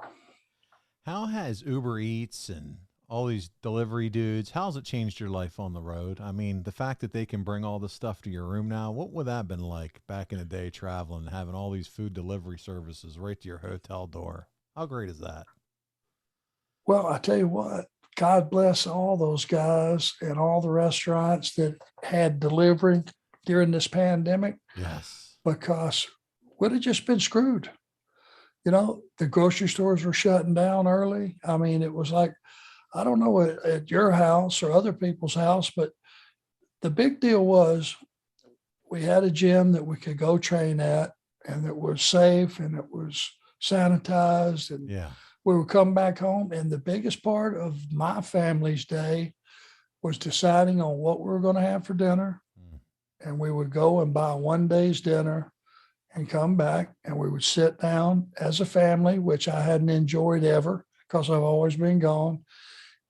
How has Uber Eats and all these delivery dudes, how's it changed your life on the road? I mean, the fact that they can bring all this stuff to your room now, what would that have been like back in the day traveling, having all these food delivery services right to your hotel door? How great is that? Well, I tell you what, God bless all those guys and all the restaurants that had delivery during this pandemic. Yes. Because we'd have just been screwed. You know, the grocery stores were shutting down early. I mean, it was like, I don't know at your house or other people's house, but the big deal was we had a gym that we could go train at and it was safe and it was sanitized and yeah, we would come back home. And the biggest part of my family's day was deciding on what we were going to have for dinner. And we would go and buy one day's dinner and come back and we would sit down as a family, which I hadn't enjoyed ever because I've always been gone.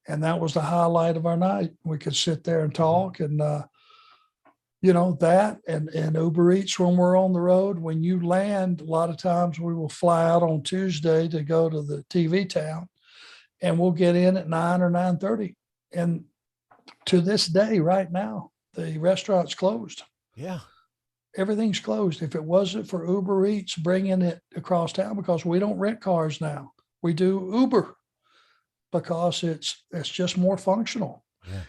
And that was the highlight of our night. We could sit there and talk and, you know, that and Uber Eats when we're on the road. When you land, a lot of times we will fly out on Tuesday to go to the TV town and we'll get in at 9 or 9:30. And to this day, right now, the restaurant's closed. Yeah. Everything's closed. If it wasn't for Uber Eats bringing it across town, because we don't rent cars now, we do Uber because it's just more functional. Yeah.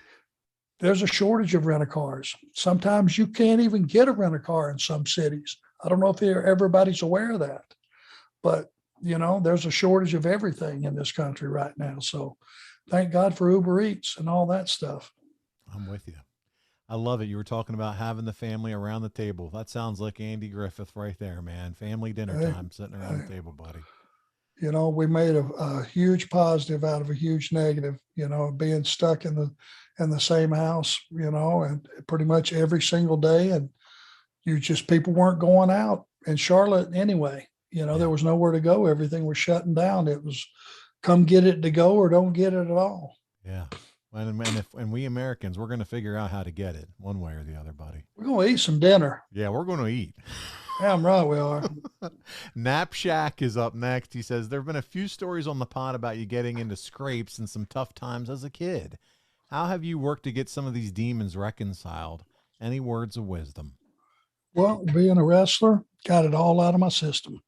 There's a shortage of rent-a-cars. Sometimes you can't even get a rent-a-car in some cities. I don't know if everybody's aware of that, but you know, there's a shortage of everything in this country right now. So thank God for Uber Eats and all that stuff. I'm with you. I love it. You were talking about having the family around the table. That sounds like Andy Griffith right there, man. Family dinner time, sitting around the table, buddy. You know, we made a huge positive out of a huge negative, you know, being stuck in the same house, you know, and pretty much every single day. And people weren't going out in Charlotte anyway. You know, there was nowhere to go. Everything was shutting down. It was come get it to go or don't get it at all. Yeah. And we Americans, we're going to figure out how to get it one way or the other, buddy. We're going to eat some dinner. Yeah, we're going to eat. Damn right we are. Nap Shack is up next. He says, there have been a few stories on the pod about you getting into scrapes and some tough times as a kid. How have you worked to get some of these demons reconciled? Any words of wisdom? Well, being a wrestler, got it all out of my system.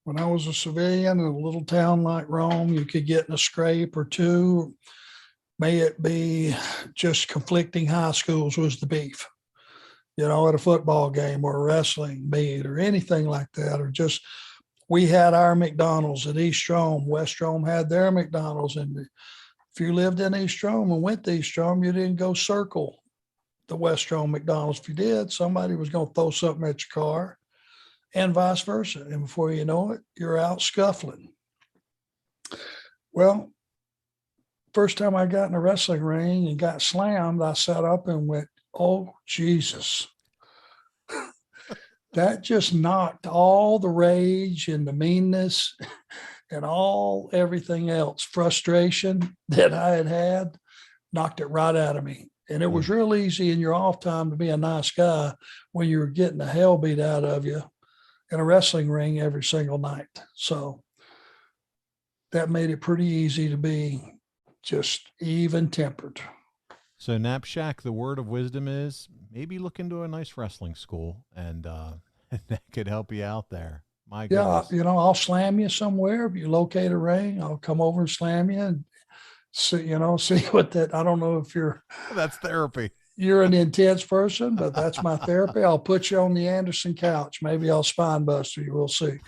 When I was a civilian in a little town like Rome, you could get in a scrape or two. May it be just conflicting high schools was the beef, you know, at a football game or a wrestling meet or anything like that, or just we had our McDonald's at East Strom. West Strom had their McDonald's. And if you lived in East Strom and went to East Strom, you didn't go circle the West Strom McDonald's. If you did, somebody was going to throw something at your car, and vice versa. And before you know it, you're out scuffling. Well, first time I got in a wrestling ring and got slammed, I sat up and went, oh, Jesus. That just knocked all the rage and the meanness and everything else, frustration that I had, knocked it right out of me. And it was real easy in your off time to be a nice guy when you were getting the hell beat out of you in a wrestling ring every single night. So that made it pretty easy to be just even tempered. So Knapshack, the word of wisdom is maybe look into a nice wrestling school, and that could help you out there. My goodness. Yeah, I'll slam you somewhere. If you locate a ring, I'll come over and slam you and see what that. I don't know if that's therapy. You're an intense person, but that's my therapy. I'll put you on the Anderson couch. Maybe I'll Spinebuster you. We'll see.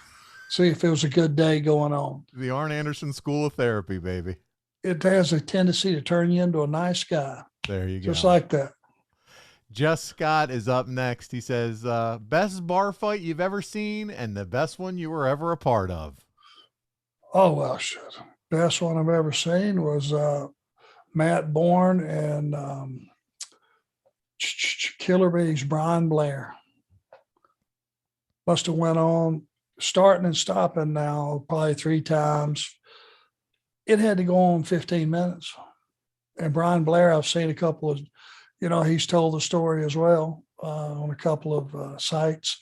See if it was a good day going on. The Arn Anderson School of Therapy, baby. It has a tendency to turn you into a nice guy. There you go. Just like that. Just Scott is up next. He says, best bar fight you've ever seen and the best one you were ever a part of. Oh, well, shit. Best one I've ever seen was Matt Bourne and Killer Bees, Brian Blair. Must have went on starting and stopping now probably 3 times. It had to go on 15 minutes. And Brian Blair, I've seen a couple of, he's told the story as well on a couple of sites.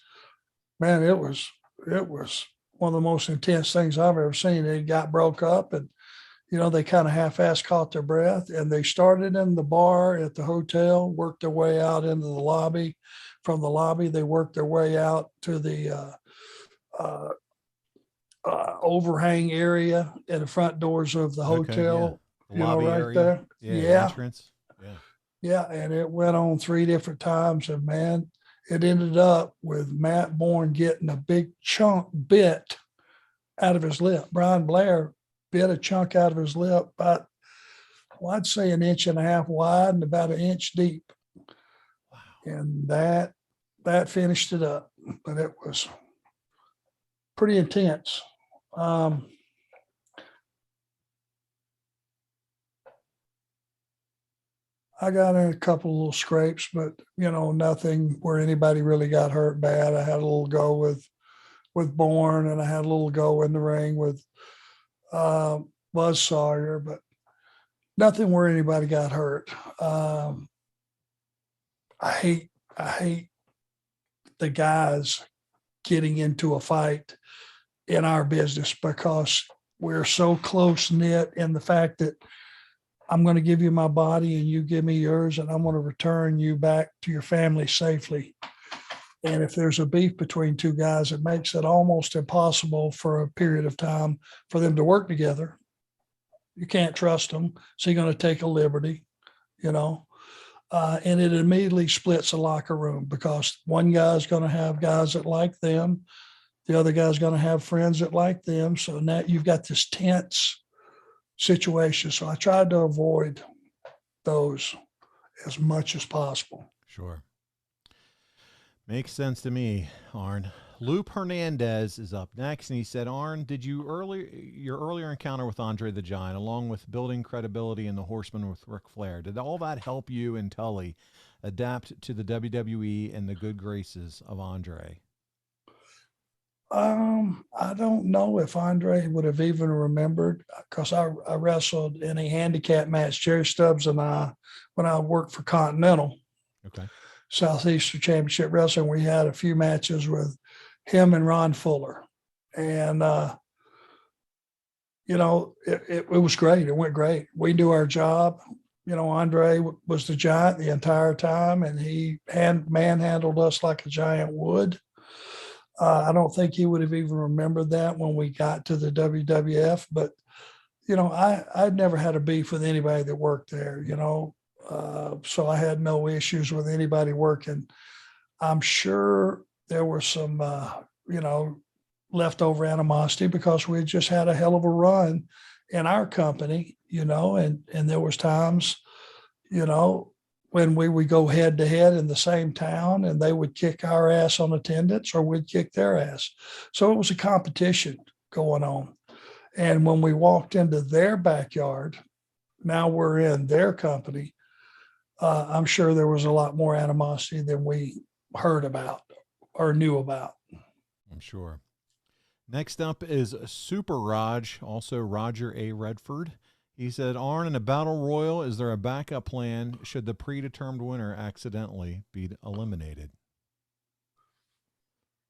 Man, it was one of the most intense things I've ever seen. It got broke up and, they kind of half-assed caught their breath, and they started in the bar at the hotel, worked their way out into the lobby. From the lobby, they worked their way out to the overhang area at the front doors of the hotel. Okay, yeah. Lobby right area. there. Yeah. Entrance. Yeah. And it went on 3 different times, and man, it ended up with Matt Bourne getting a big chunk bit out of his lip. Brian Blair bit a chunk out of his lip about, I'd say 1.5 inches wide and about 1 inch deep. Wow. And that finished it up, but it was pretty intense. I got in a couple of little scrapes, but nothing where anybody really got hurt bad. I had a little go with Bourne, and I had a little go in the ring with Buzz Sawyer, but nothing where anybody got hurt. I hate the guys getting into a fight in our business because we're so close knit in the fact that I'm going to give you my body and you give me yours, and I'm going to return you back to your family safely. And if there's a beef between 2 guys, it makes it almost impossible for a period of time for them to work together. You can't trust them. So you're going to take a liberty, and it immediately splits a locker room because one guy's going to have guys that like them. The other guy's going to have friends that like them. So now you've got this tense situation. So I tried to avoid those as much as possible. Sure. Makes sense to me, Arn. Loop Hernandez is up next, and he said, Arn, did your earlier encounter with Andre the Giant, along with building credibility in the Horsemen with Ric Flair, did all that help you and Tully adapt to the WWE and the good graces of Andre? I don't know if Andre would have even remembered, because I wrestled in a handicap match, Jerry Stubbs and I, when I worked for Continental. Okay. Southeastern Championship Wrestling. We had a few matches with him and Ron Fuller. And, it was great. It went great. We knew our job. Andre was the Giant the entire time, and he manhandled us like a giant would. I don't think he would have even remembered that when we got to the WWF, but, I'd never had a beef with anybody that worked there, so I had no issues with anybody working. I'm sure there were some, leftover animosity because we had just had a hell of a run in our company, and there was times, when we would go head to head in the same town and they would kick our ass on attendance or we'd kick their ass. So it was a competition going on. And when we walked into their backyard, now we're in their company, I'm sure there was a lot more animosity than we heard about or knew about. I'm sure. Next up is Super Raj, also Roger A. Redford. He said, Arn, in a battle royal, is there a backup plan should the predetermined winner accidentally be eliminated?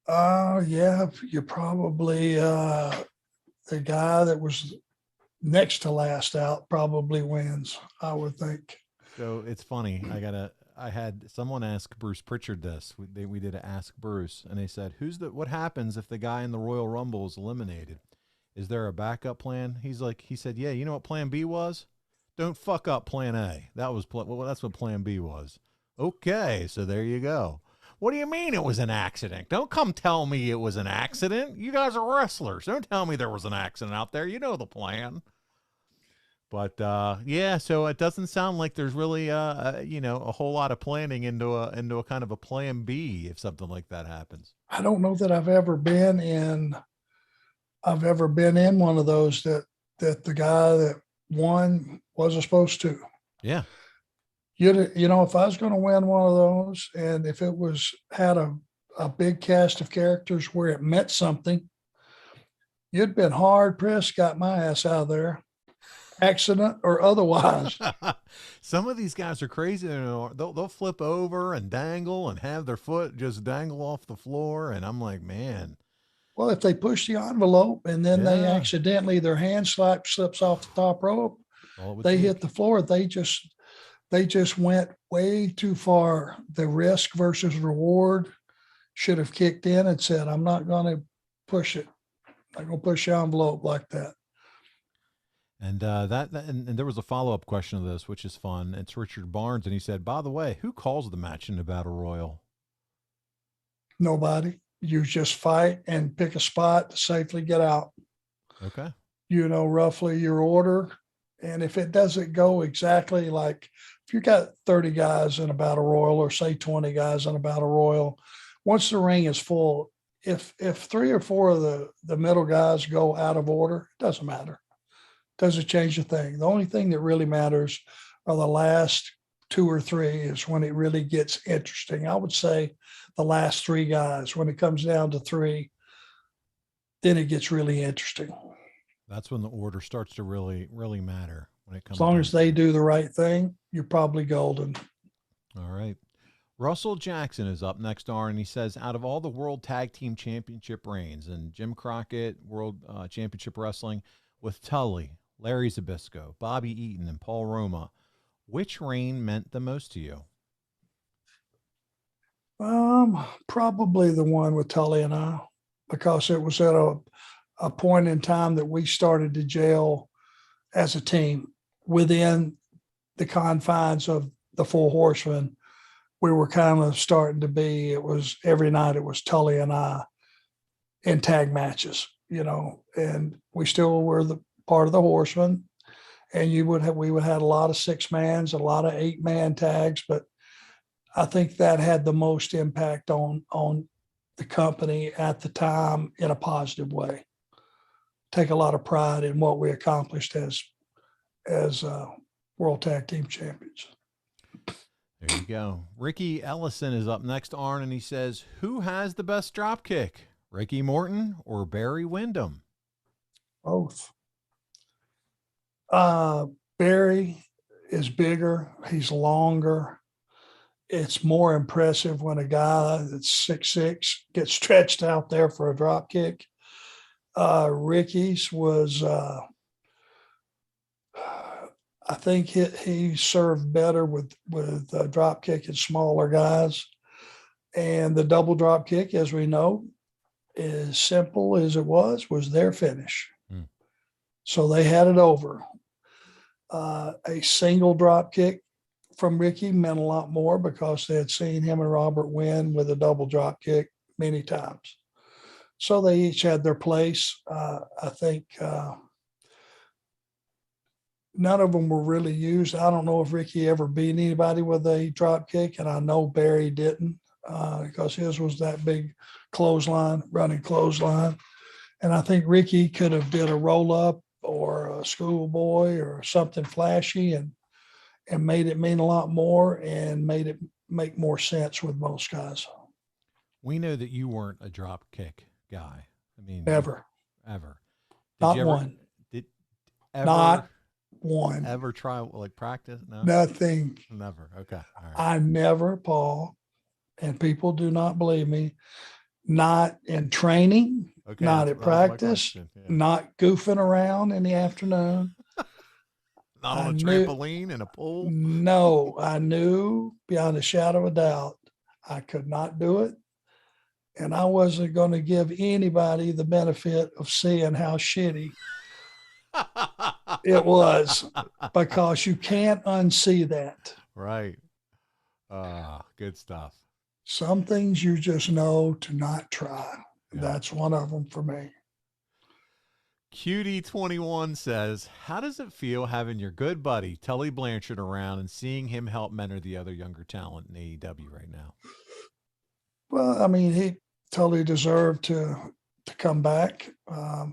Yeah, you probably, the guy that was next to last out probably wins, I would think. So it's funny. I had someone ask Bruce Pritchard this. We did a Ask Bruce, and they said, what happens if the guy in the Royal Rumble is eliminated? Is there a backup plan? He said, yeah, you know what plan B was? Don't fuck up plan A. That's what plan B was. Okay, so there you go. What do you mean it was an accident? Don't come tell me it was an accident. You guys are wrestlers. Don't tell me there was an accident out there. You know the plan. But yeah, so it doesn't sound like there's really a whole lot of planning into a kind of a plan B if something like that happens. I don't know that I've ever been in one of those that the guy that won wasn't supposed to. Yeah. If I was going to win one of those, and if it had a big cast of characters where it meant something, you'd been hard pressed, got my ass out of there, accident or otherwise. Some of these guys are crazy. They'll flip over and dangle and have their foot just dangle off the floor. And I'm like, man. Well, if they push the envelope and then they accidentally, their hand slips off the top rope, they hit the floor. They just went way too far. The risk versus reward should have kicked in and said, I'm not going to push it. I'm going to push the envelope like that. And and there was a follow-up question of this, which is fun. It's Richard Barnes, and he said, by the way, who calls the match in the Battle Royal? Nobody. You just fight and pick a spot to safely get out. Okay. Roughly your order. And if it doesn't go exactly like, if you got 30 guys in a Battle Royal or say 20 guys in a Battle Royal, once the ring is full, if 3 or 4 of the middle guys go out of order, it doesn't matter. Doesn't change a thing. The only thing that really matters are the last 2 or 3 is when it really gets interesting. I would say the last 3 guys, when it comes down to 3, then it gets really interesting. That's when the order starts to really, really matter. When it comes, as long as they do the right thing, you're probably golden. All right. Russell Jackson is up next, Arn, and he says, out of all the World Tag Team Championship reigns and Jim Crockett World Championship Wrestling with Tully, Larry Zbyszko, Bobby Eaton, and Paul Roma, which reign meant the most to you? Probably the one with Tully and I, because it was at a point in time that we started to gel as a team within the confines of the Four Horsemen. We were kind of starting to be, every night it was Tully and I in tag matches, and we still were the part of the Horsemen. And we would have a lot of 6-mans, a lot of 8-man tags, but I think that had the most impact on the company at the time in a positive way. Take a lot of pride in what we accomplished as World Tag Team Champions. There you go. Ricky Ellison is up next, Arn, and he says, who has the best dropkick, Ricky Morton or Barry Windham? Both. Barry is bigger. He's longer. It's more impressive when a guy that's 6'6" gets stretched out there for a drop kick. Ricky's was, I think he served better with drop kick and smaller guys. And the double drop kick, as we know, as simple as it was their finish. So they had it over. A single drop kick from Ricky meant a lot more because they had seen him and Robert win with a double drop kick many times. So they each had their place. I think none of them were really used. I don't know if Ricky ever beat anybody with a drop kick, and I know Barry didn't because his was that big clothesline, running clothesline. And I think Ricky could have did a roll up or a schoolboy or something flashy and made it mean a lot more and made it make more sense with most guys. We know that you weren't a drop kick guy. I mean, Never. Ever. Not one. Did ever, Not one. Ever try like practice? No. Nothing. Never. Okay. All right. I never, Paul, and people do not believe me, not in training, Okay, not that at was my practice, question. Yeah. not goofing around in the afternoon. Not on I a knew- trampoline in a pool. No, I knew beyond a shadow of a doubt I could not do it. And I wasn't going to give anybody the benefit of seeing how shitty it was, because you can't unsee that. Right. Good stuff. Some things you just know to not try. Yeah. That's one of them for me. QD21 says, how does it feel having your good buddy Tully Blanchard around and seeing him help mentor the other younger talent in AEW right now? Well, I mean, he totally deserved to come back.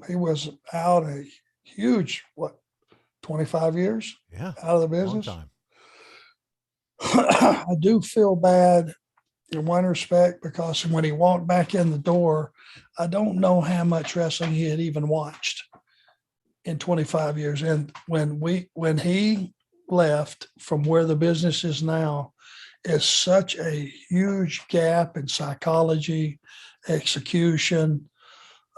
He was out a huge, 25 years Yeah. out of the Long business. time. I do feel bad in one respect, because when he walked back in the door, I don't know how much wrestling he had even watched in 25 years. And when he left from where the business is now, is such a huge gap in psychology, execution,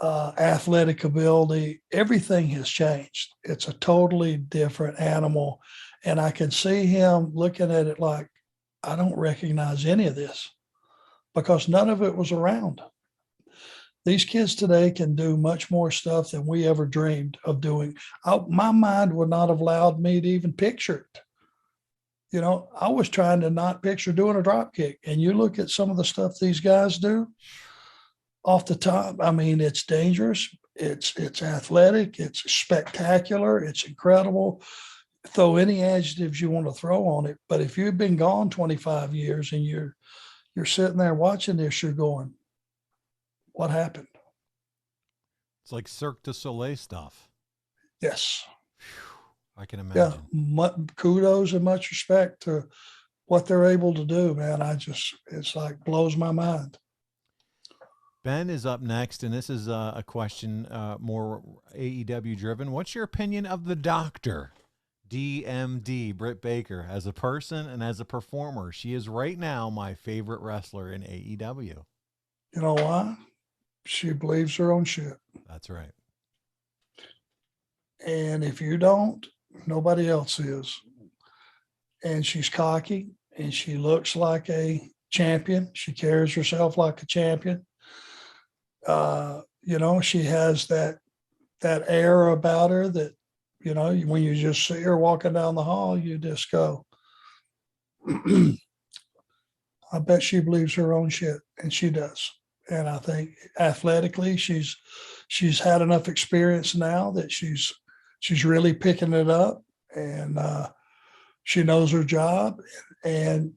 athletic ability. Everything has changed. It's a totally different animal. And I can see him looking at it like, I don't recognize any of this, because none of it was around. These kids today can do much more stuff than we ever dreamed of doing. My mind would not have allowed me to even picture it. You know, I was trying to not picture doing a drop kick. And you look at some of the stuff these guys do off the top. I mean, it's dangerous. It's athletic. It's spectacular. It's incredible. Throw any adjectives you want to throw on it. But if you've been gone 25 years and you're sitting there watching this, you're going, what happened? It's like Cirque du Soleil stuff. Yes. I can imagine. Yeah. Kudos and much respect to what they're able to do, man. It's like blows my mind. Ben is up next, and this is a question more AEW driven. What's your opinion of the Doctor, DMD, Britt Baker, as a person and as a performer? She is right now my favorite wrestler in AEW. You know why? She believes her own shit. That's right. And if you don't, nobody else is. And she's cocky, and she looks like a champion. She carries herself like a champion. You know, she has that air about her that, you know, when you just see her walking down the hall, you just go, I bet she believes her own shit, and she does. And I think athletically, she's had enough experience now that she's really picking it up, and she knows her job. And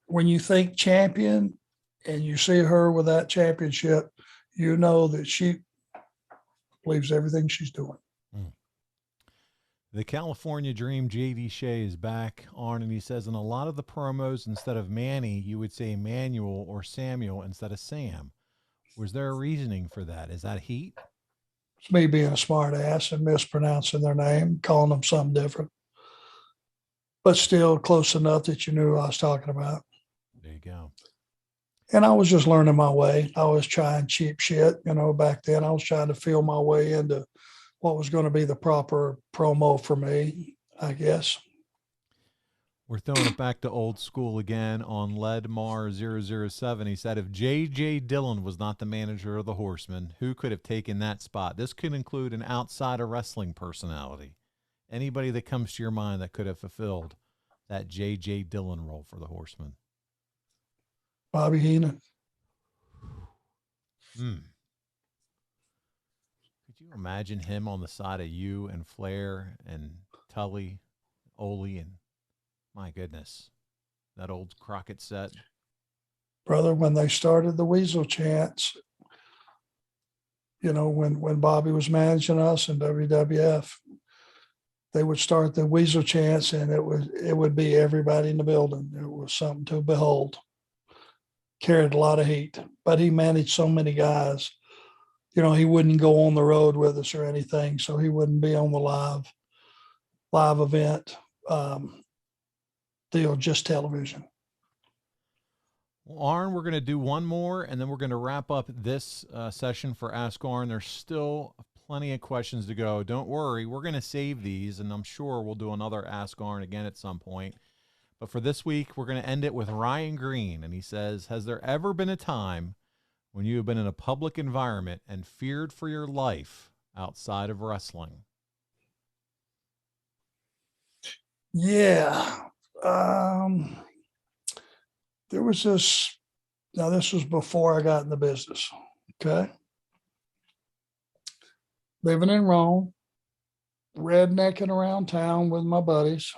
when you think champion and you see her with that championship, you know that she believes everything she's doing. The California Dream, JD Shea, is back on, and he says in a lot of the promos, instead of Manny, you would say Manuel or Samuel instead of Sam. Was there a reasoning for that? Is that heat? It's me being a smart ass and mispronouncing their name, calling them something different, but still close enough that you knew who I was talking about. There you go. And I was just learning my way. I was trying cheap shit, you know, back then. I was trying to feel my way into what was going to be the proper promo for me, I guess. We're throwing it back to old school again on Ledmar007. He said, if J.J. Dillon was not the manager of the Horsemen, who could have taken that spot? This could include an outside of wrestling personality. Anybody that comes to your mind that could have fulfilled that J.J. Dillon role for the Horsemen? Bobby Heenan. you imagine him on the side of you and Flair and Tully, Ole, and my goodness, that old Crockett set? Brother, when they started the Weasel Chants, when Bobby was managing us in WWF, they would start the Weasel Chants, and it would be everybody in the building. It was something to behold. Carried a lot of heat, but he managed so many guys. He wouldn't go on the road with us or anything, so he wouldn't be on the live event deal, just television. Well, Arn, we're going to do one more, and then we're going to wrap up this session for Ask Arn. There's still plenty of questions to go. Don't worry. We're going to save these, and I'm sure we'll do another Ask Arn again at some point. But for this week, we're going to end it with Ryan Green, and he says, has there ever been a time when you have been in a public environment and feared for your life outside of wrestling? Yeah. There was this, now this was before I got in the business. Okay. Living in Rome, rednecking around town with my buddies.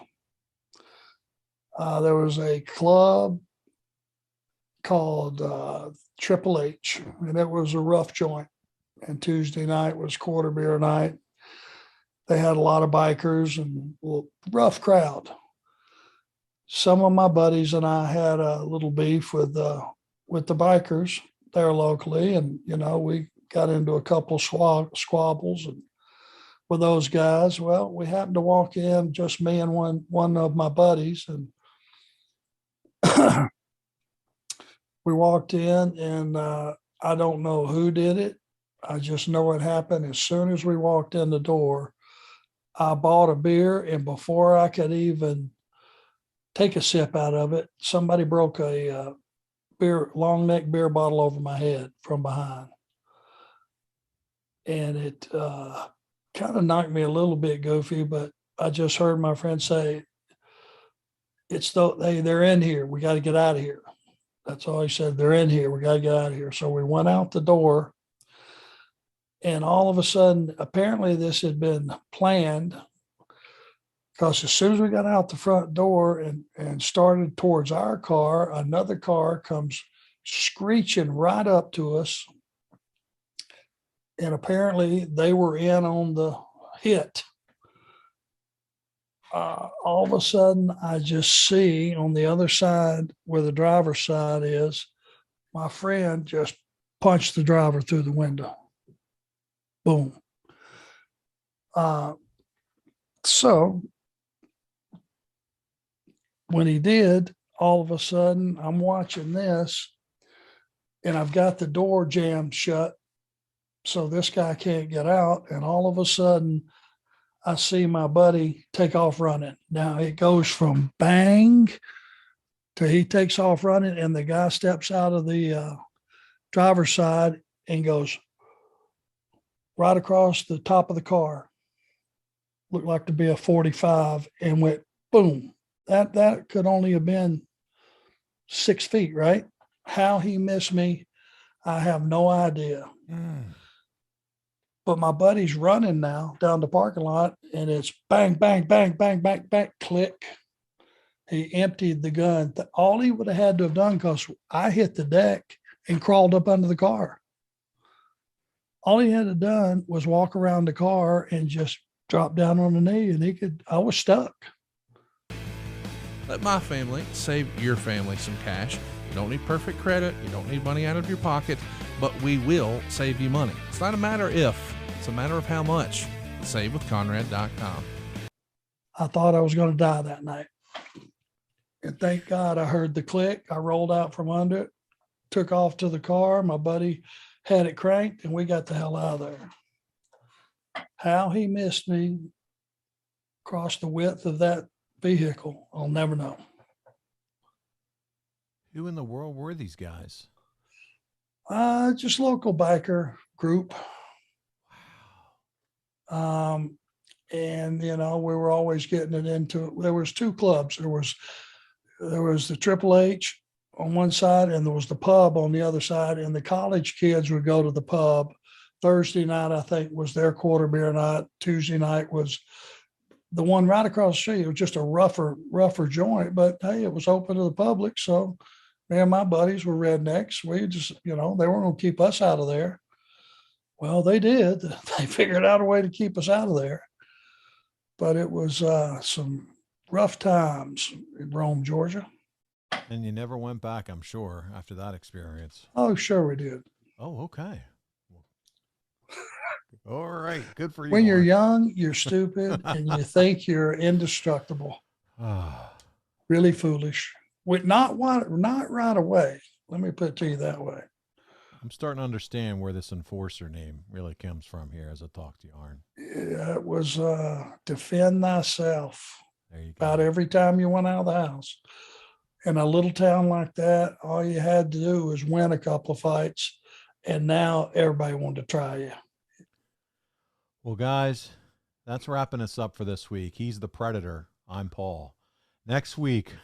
There was a club called Triple H, and it was a rough joint. And Tuesday night was quarter beer night. They had a lot of bikers and rough crowd. Some of my buddies and I had a little beef with the bikers there locally, and we got into a couple squabbles and with those guys. Well, we happened to walk in, just me and one of my buddies, and we walked in, and I don't know who did it. I just know it happened. As soon as we walked in the door, I bought a beer, and before I could even take a sip out of it, somebody broke a long neck beer bottle over my head from behind. And it kind of knocked me a little bit goofy, but I just heard my friend say, they're in here. We got to get out of here. That's all he said. They're in here. We got to get out of here. So we went out the door, and all of a sudden, apparently this had been planned, because as soon as we got out the front door and started towards our car, another car comes screeching right up to us. And apparently they were in on the hit. All of a sudden, I just see on the other side where the driver's side is, my friend just punched the driver through the window. Boom. So when he did, all of a sudden, I'm watching this, and I've got the door jammed shut, so this guy can't get out. And all of a sudden, I see my buddy take off running. Now it goes from bang to he takes off running, and the guy steps out of the driver's side and goes right across the top of the car. Looked like to be a 45, and went boom. That could only have been 6 feet, right? How he missed me, I have no idea. But my buddy's running now down the parking lot, and it's bang, bang, bang, bang, bang, bang, click. He emptied the gun. All he would have had to have done, because I hit the deck and crawled up under the car. All he had to done was walk around the car and just drop down on the knee, and I was stuck. Let my family save your family some cash. You don't need perfect credit. You don't need money out of your pocket, but we will save you money. It's not a matter if, it's a matter of how much. SaveWithConrad.com. I thought I was going to die that night. And thank God I heard the click. I rolled out from under it, took off to the car. My buddy had it cranked, and we got the hell out of there. How he missed me across the width of that vehicle, I'll never know. Who in the world were these guys? Just local biker group. Wow. And we were always getting it into. There was two clubs. There was the Triple H on one side, and there was the pub on the other side. And the college kids would go to the pub Thursday night, I think, was their quarter beer night. Tuesday night was the one right across the street. It was just a rougher joint, but hey, it was open to the public. So me and my buddies were rednecks. We just, they weren't going to keep us out of there. Well, they did. They figured out a way to keep us out of there. But it was some rough times in Rome, Georgia. And you never went back, I'm sure, after that experience. Oh, sure we did. Oh, okay. All right. Good for you. When you're young, you're stupid, and you think you're indestructible. Really foolish. Not right away. Let me put it to you that way. I'm starting to understand where this enforcer name really comes from here as I talk to you, Arn. Yeah, it was defend thyself. There you go. About every time you went out of the house. In a little town like that, all you had to do was win a couple of fights, and now everybody wanted to try you. Well, guys, that's wrapping us up for this week. He's the Predator. I'm Paul. Next week,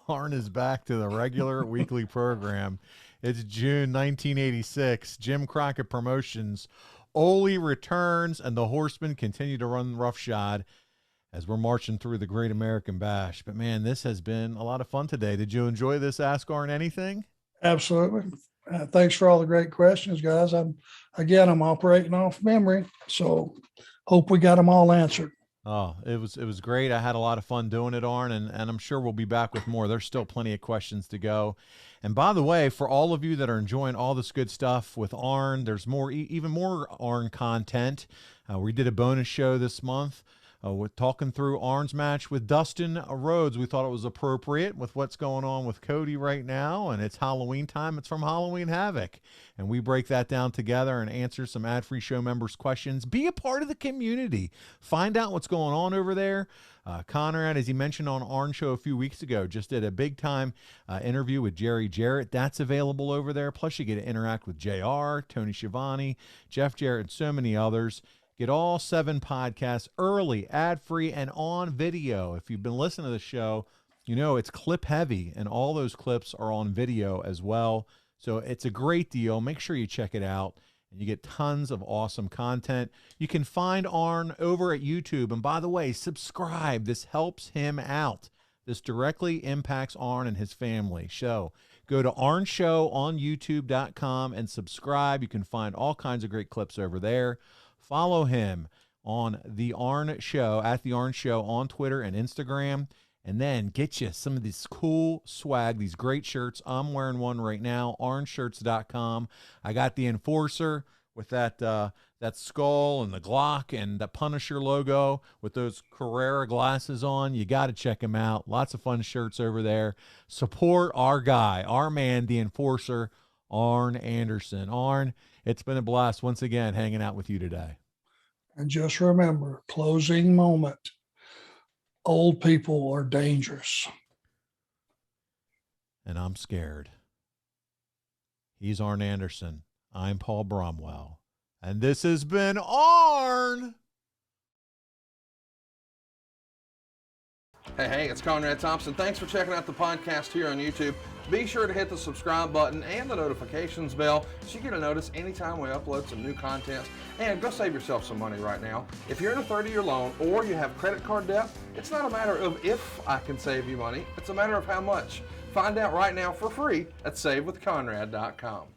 Arn is back to the regular weekly program. It's June 1986. Jim Crockett Promotions. Ole returns, and the Horsemen continue to run roughshod as we're marching through the Great American Bash. But, man, this has been a lot of fun today. Did you enjoy this Ask Arn Anything? Absolutely. Thanks for all the great questions, guys. I'm operating off memory, so hope we got them all answered. Oh, it was great. I had a lot of fun doing it, Arn, and I'm sure we'll be back with more. There's still plenty of questions to go. And by the way, for all of you that are enjoying all this good stuff with Arn, there's more, even more Arn content. We did a bonus show this month. We're talking through Arn's match with Dustin Rhodes. We thought it was appropriate with what's going on with Cody right now, and it's Halloween time. It's from Halloween Havoc, and we break that down together and answer some ad-free show members' questions. Be a part of the community. Find out what's going on over there. Conrad, as he mentioned on Arn Show a few weeks ago, just did a big-time interview with Jarrett. That's available over there. Plus, you get to interact with JR, Tony Schiavone, Jeff Jarrett, and so many others. Get all 7 podcasts early, ad-free, and on video. If you've been listening to the show, you know it's clip heavy, and all those clips are on video as well. So it's a great deal. Make sure you check it out, and you get tons of awesome content. You can find Arn over at YouTube. And by the way, subscribe. This helps him out. This directly impacts Arn and his family. So go to Arn Show on YouTube.com and subscribe. You can find all kinds of great clips over there. Follow him on The Arn Show, at The Arn Show on Twitter and Instagram. And then get you some of this cool swag, these great shirts. I'm wearing one right now, arnshirts.com. I got the Enforcer with that skull and the Glock and the Punisher logo with those Carrera glasses on. You got to check them out. Lots of fun shirts over there. Support our guy, our man, the Enforcer, Arn Anderson. Arn, it's been a blast once again hanging out with you today. And just remember, closing moment, old people are dangerous. And I'm scared. He's Arn Anderson. I'm Paul Bromwell. And this has been Arn. Hey, it's Conrad Thompson. Thanks for checking out the podcast here on YouTube. Be sure to hit the subscribe button and the notifications bell so you get a notice anytime we upload some new content. And go save yourself some money right now. If you're in a 30-year loan or you have credit card debt, it's not a matter of if I can save you money. It's a matter of how much. Find out right now for free at SaveWithConrad.com.